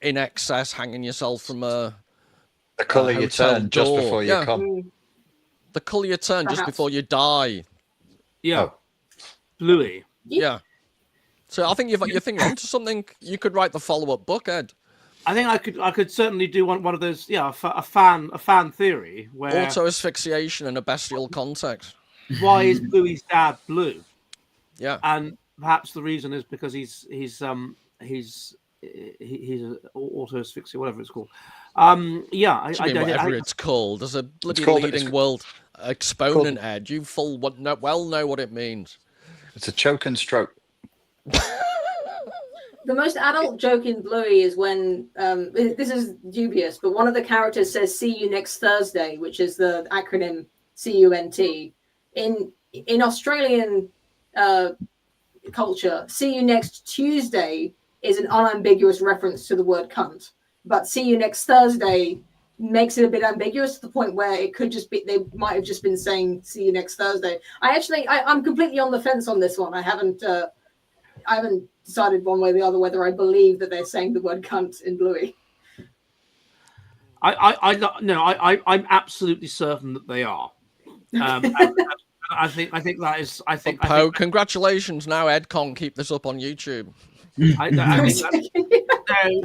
in excess, hanging yourself from a colour you turn door. just before you come. The colour you turn just before you die. Yeah, Bluey. Yeah. So I think you're thinking onto something. You could write the follow-up book, Ed. I think I could certainly do one of those. Yeah, a fan theory where auto asphyxiation in a bestial context. Why is Bluey's dad blue? Yeah, and perhaps the reason is because he's auto asphyxia, whatever it's called. Whatever it's called. There's a bloody leading world exponent, Ed. You well know what it means. It's a choke and stroke. The most adult joke in Bluey is when this is dubious, but one of the characters says "See you next Thursday," which is the acronym CUNT. In Australian culture, "See you next Tuesday" is an unambiguous reference to the word "cunt," but "See you next Thursday" makes it a bit ambiguous to the point where it could just be they might have just been saying "See you next Thursday." I'm completely on the fence on this one. I haven't decided one way or the other whether I believe that they're saying the word "cunt" in Bluey. I'm absolutely certain that they are. I think that is. Congratulations! Now Ed can't keep this up on YouTube.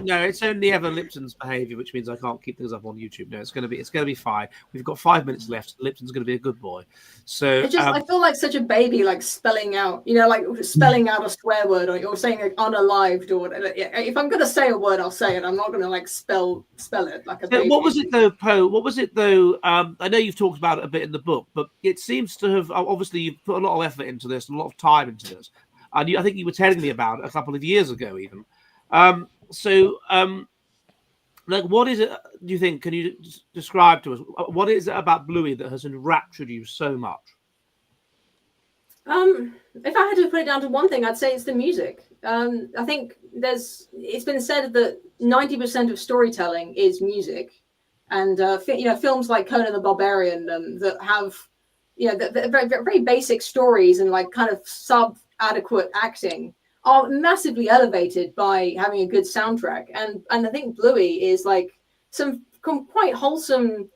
No, it's only Evan Lipton's behaviour, which means I can't keep things up on YouTube. No, it's going to be fine. We've got 5 minutes left. Lipton's going to be a good boy. So I feel like such a baby, like spelling out, like spelling out a swear word, or saying like unalived, or whatever. If I'm going to say a word, I'll say it. I'm not going to like spell it like a baby. What was it though, Poe? What was it though? I know you've talked about it a bit in the book, but it seems to have obviously you've put a lot of effort into this, a lot of time into this. And I think you were telling me about it a couple of years ago, even. What is it? Do you think? Can you describe to us what is it about Bluey that has enraptured you so much? If I had to put it down to one thing, I'd say it's the music. I think it's been said that 90% of storytelling is music, and films like Conan the Barbarian that have the very, very basic stories and like kind of sub-adequate acting are massively elevated by having a good soundtrack. And I think Bluey is like some quite wholesome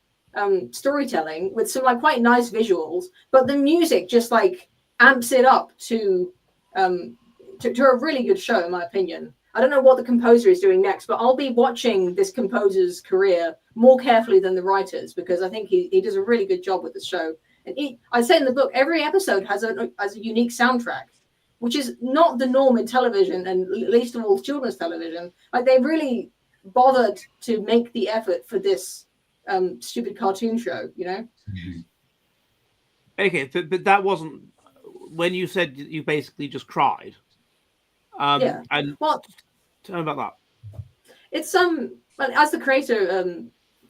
storytelling with some like quite nice visuals, but the music just like amps it up to a really good show, in my opinion. I don't know what the composer is doing next, but I'll be watching this composer's career more carefully than the writers, because I think he does a really good job with the show. And I say in the book, every episode has a unique soundtrack, which is not the norm in television, and least of all children's television. Like, they really bothered to make the effort for this stupid cartoon show, you know? Okay, but that wasn't when you said you basically just cried. Yeah. And well, tell me about that. It's as the creator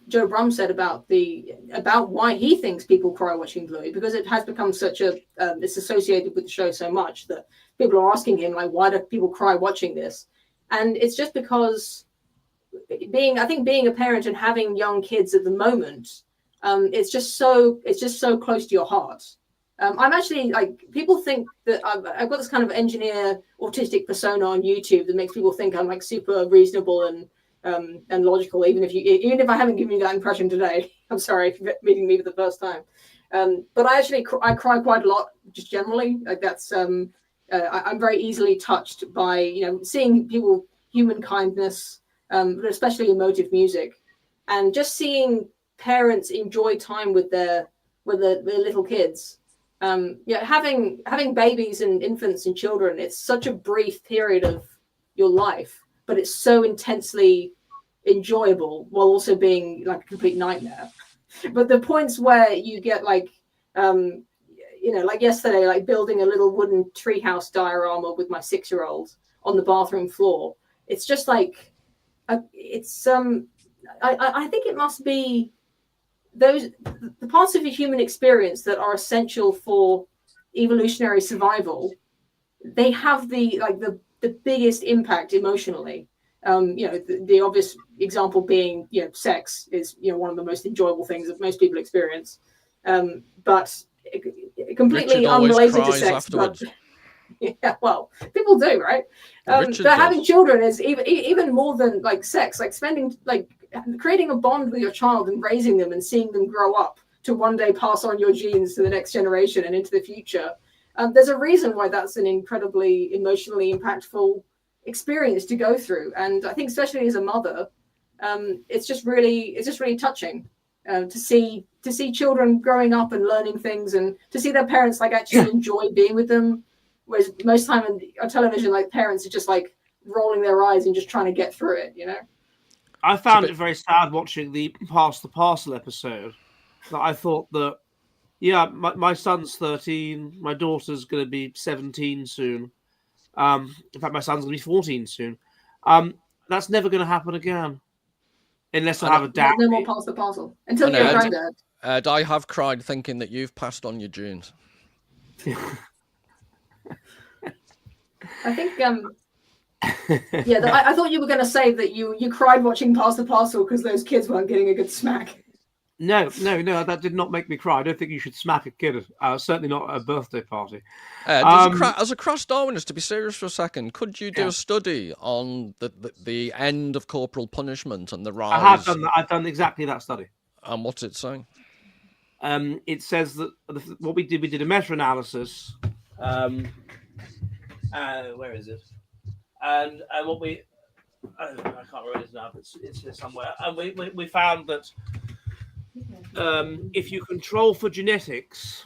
Joe Brum said about why he thinks people cry watching Bluey, because it has become such a it's associated with the show so much that people are asking him, like, why do people cry watching this? And it's just because being a parent and having young kids at the moment, it's just so close to your heart. I'm actually, like, people think that I've got this kind of engineer autistic persona on YouTube that makes people think I'm like super reasonable and logical, even if I haven't given you that impression today. I'm sorry if you're meeting me for the first time. But I cry quite a lot, just generally. Like, that's I'm very easily touched by, you know, seeing human kindness, but especially emotive music, and just seeing parents enjoy time with their little kids. Having babies and infants and children, it's such a brief period of your life, but it's so intensely enjoyable while also being like a complete nightmare. But the points where you get like like yesterday, like building a little wooden treehouse diorama with my 6-year-old on the bathroom floor, it's just like I think it must be the parts of the human experience that are essential for evolutionary survival. They have the biggest impact emotionally. The obvious example being, sex is, one of the most enjoyable things that most people experience. But completely unrelated to sex. Afterwards. Yeah, well, people do, right? But having children is even more than like sex. Like creating a bond with your child and raising them and seeing them grow up to one day pass on your genes to the next generation and into the future. There's a reason why that's an incredibly emotionally impactful experience to go through. And I think especially as a mother, it's just really touching to see children growing up and learning things, and to see their parents like actually enjoy being with them. Whereas most time on television, like, parents are just like rolling their eyes and just trying to get through it, you know? I found it very sad watching the Pass the Parcel episode. That I thought that, my son's 13, my daughter's going to be 17 soon. In fact, my son's going to be 14 soon. That's never going to happen again. Unless I have a dad. No more Pass the Parcel. Until you're a granddad. Ed, I have cried thinking that you've passed on your genes. I think, I thought you were going to say that you cried watching Pass the Parcel because those kids weren't getting a good smack. No, that did not make me cry. I don't think you should smack a kid, certainly not at a birthday party. As a crass Darwinist, to be serious for a second, could you do a study on the end of corporal punishment and the rise? I have done that. I've done exactly that study. And what's it saying? It says that what we did a meta-analysis. Where is it? And what we, I can't remember it now, but it's here somewhere. And we found that if you control for genetics,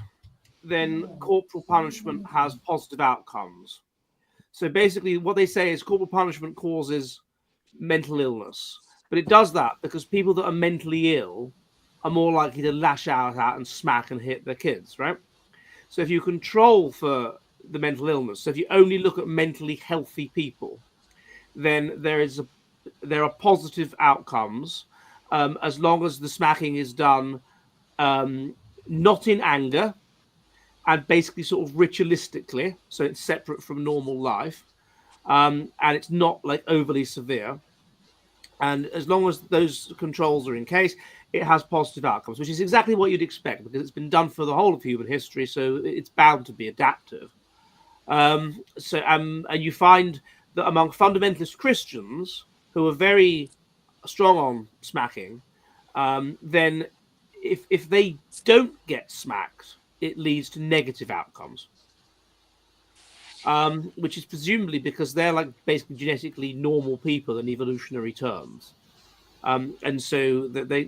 then corporal punishment has positive outcomes. So basically, what they say is corporal punishment causes mental illness, but it does that because people that are mentally ill are more likely to lash out and smack and hit their kids, right? So if you control for the mental illness, so if you only look at mentally healthy people, then there are positive outcomes, as long as the smacking is done not in anger and basically sort of ritualistically, so it's separate from normal life, and it's not like overly severe. And as long as those controls are in case, it has positive outcomes, which is exactly what you'd expect because it's been done for the whole of human history, so it's bound to be adaptive. And you find that among fundamentalist Christians who are very strong on smacking, then if they don't get smacked, it leads to negative outcomes. Which is presumably because they're like basically genetically normal people in evolutionary terms. And so they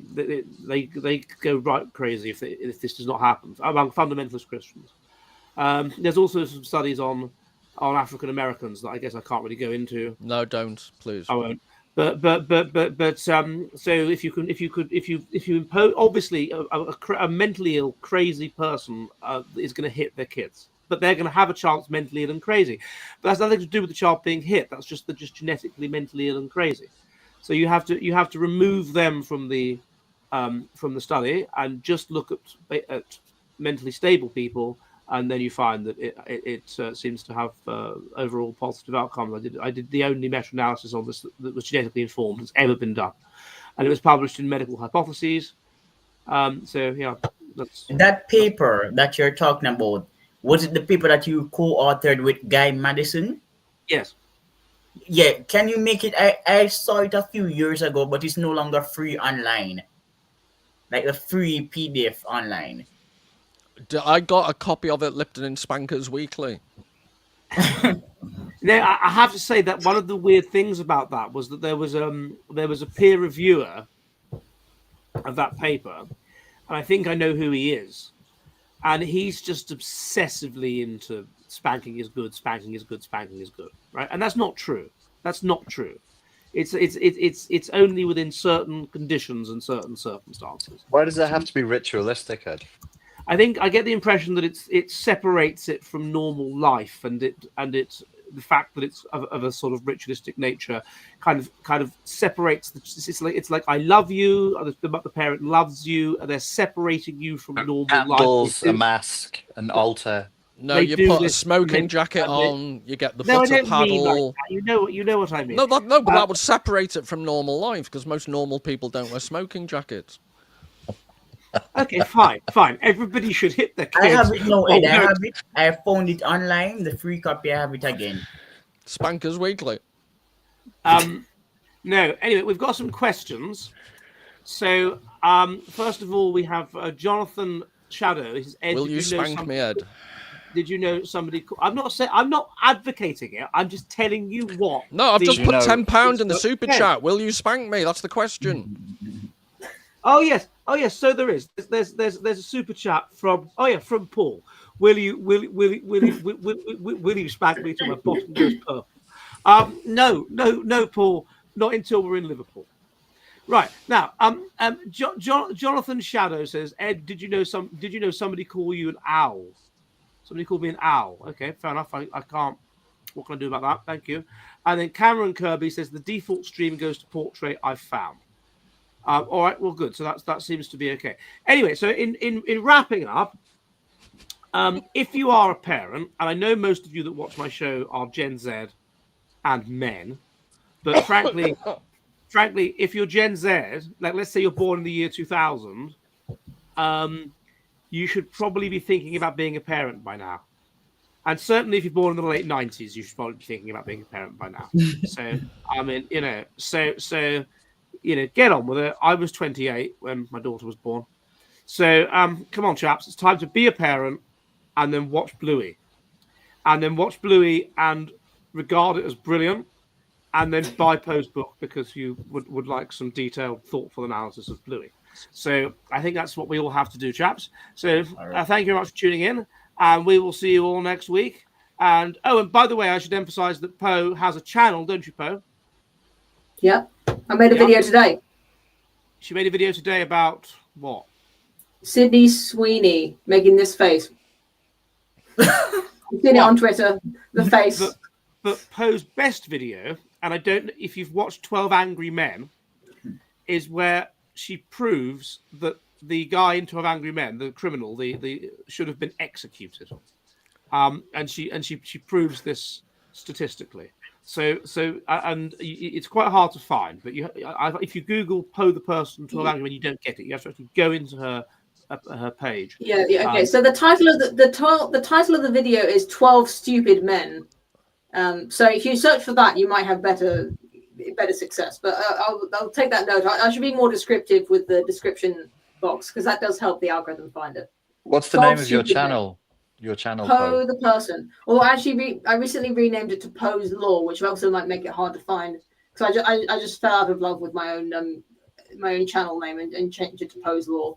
go right crazy if this does not happen among fundamentalist Christians. There's also some studies on African Americans that I guess I can't really go into. No, don't, please. I won't. But so if you impose, obviously a mentally ill crazy person is going to hit their kids, but they're going to have a chance mentally ill and crazy. But that's nothing to do with the child being hit. That's just they're just genetically mentally ill and crazy. So you have to remove them from the study and just look at mentally stable people, and then you find that it seems to have overall positive outcomes. I did the only meta-analysis on this that was genetically informed that's ever been done, and it was published in Medical Hypotheses. So yeah, that paper that you're talking about, was it the paper that you co-authored with Guy Madison? Yes. Yeah, can you make it? I saw it a few years ago, but it's no longer free online, like a free PDF online. I got a copy of it, Lipton and Spankers Weekly. Now, I have to say that one of the weird things about that was that there was a peer reviewer of that paper, and I think I know who he is, and he's just obsessively into spanking is good, spanking is good, spanking is good, right? And that's not true. That's not true. It's only within certain conditions and certain circumstances. Why does that have to be ritualistic, Ed? I think I get the impression that it separates it from normal life, and the fact that it's of a sort of ritualistic nature kind of separates. It's like I love you, the parent loves you, and they're separating you from normal Candles, life. a mask, an altar. No, you put a smoking jacket on. You get the foot paddle. Like you know what I mean. No, but that would separate it from normal life because most normal people don't wear smoking jackets. Okay, fine. Everybody should hit their kids. I have it. No, Ed, I have it. I found it online. The free copy. I have it again. Spankers Weekly. No. Anyway, we've got some questions. So, first of all, we have Jonathan Shadow. He says, Ed, will you spank me, Ed? Did you know somebody? I'm not advocating it. I'm just telling you what. No, I've just put £10 in the super chat. Will you spank me? That's the question. Oh yes. So there is. There's a super chat from from Paul. Will you spank me till my bottom goes purple? No, Paul. Not until we're in Liverpool. Right now, Jonathan Shadow says, Ed, did you know somebody call you an owl? Somebody called me an owl. Okay, fair enough. I can't. What can I do about that? Thank you. And then Cameron Kirby says the default stream goes to portrait I've found. All right, well, good. So that seems to be okay. Anyway, so in wrapping up, if you are a parent, and I know most of you that watch my show are Gen Z and men, but frankly, if you're Gen Z, like let's say you're born in the year 2000, you should probably be thinking about being a parent by now. And certainly if you're born in the late 90s, you should probably be thinking about being a parent by now. So, I mean, get on with it. I was 28 when my daughter was born. So, come on, chaps. It's time to be a parent and then watch Bluey. And regard it as brilliant. And then buy Poe's book because you would like some detailed, thoughtful analysis of Bluey. So I think that's what we all have to do, chaps. So thank you very much for tuning in. And we will see you all next week. And by the way, I should emphasize that Poe has a channel, don't you, Poe? Yeah. I made a video today. She made a video today about what? Sydney Sweeney making this face. I've seen it on Twitter. The face. But Poe's best video, and I don't know if you've watched 12 Angry Men, is where she proves that the guy in 12 Angry Men, the criminal, the should have been executed. And she proves this statistically. And it's quite hard to find. But if you Google Poe the person to a language, when you don't get it, you have to actually go into her page. Yeah. Okay. So the title of the title of the video is 12 Stupid Men. So if you search for that, you might have better success. But I'll take that note. I should be more descriptive with the description box because that does help the algorithm find it. What's the name of your channel? Your channel, Poe the person. Well, actually, I recently renamed it to Poe's Law, which also might make it hard to find. So I just fell out of love with my own channel name and changed it to Poe's Law.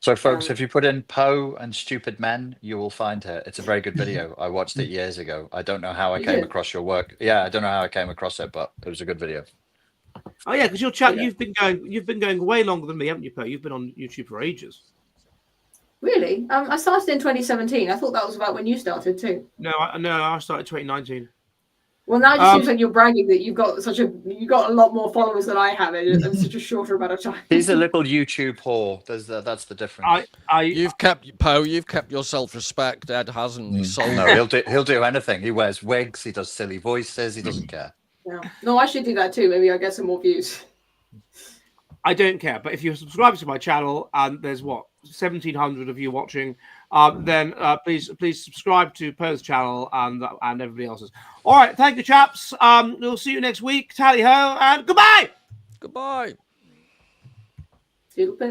So, folks, if you put in Poe and stupid men, you will find her. It's a very good video. I watched it years ago. I don't know how I came across your work. Yeah, I don't know how I came across it, but it was a good video. Oh yeah, because your channel, you've been going way longer than me, haven't you, Poe? You've been on YouTube for ages. Really? I started in 2017. I thought that was about when you started too. No, I started 2019. Well, now it just seems like you're bragging that you've got a lot more followers than I have in such a shorter amount of time. He's a little YouTube whore. That's the difference. You've kept your self-respect. Ed hasn't. No, he'll do anything. He wears wigs. He does silly voices. He doesn't care. Yeah. No, I should do that too. Maybe I'll get some more views. I don't care, but if you subscribe to my channel and there's 1,700 of you watching, then please subscribe to Poe's channel and everybody else's. All right, thank you, chaps. We'll see you next week. Tally ho and goodbye. Goodbye. Super.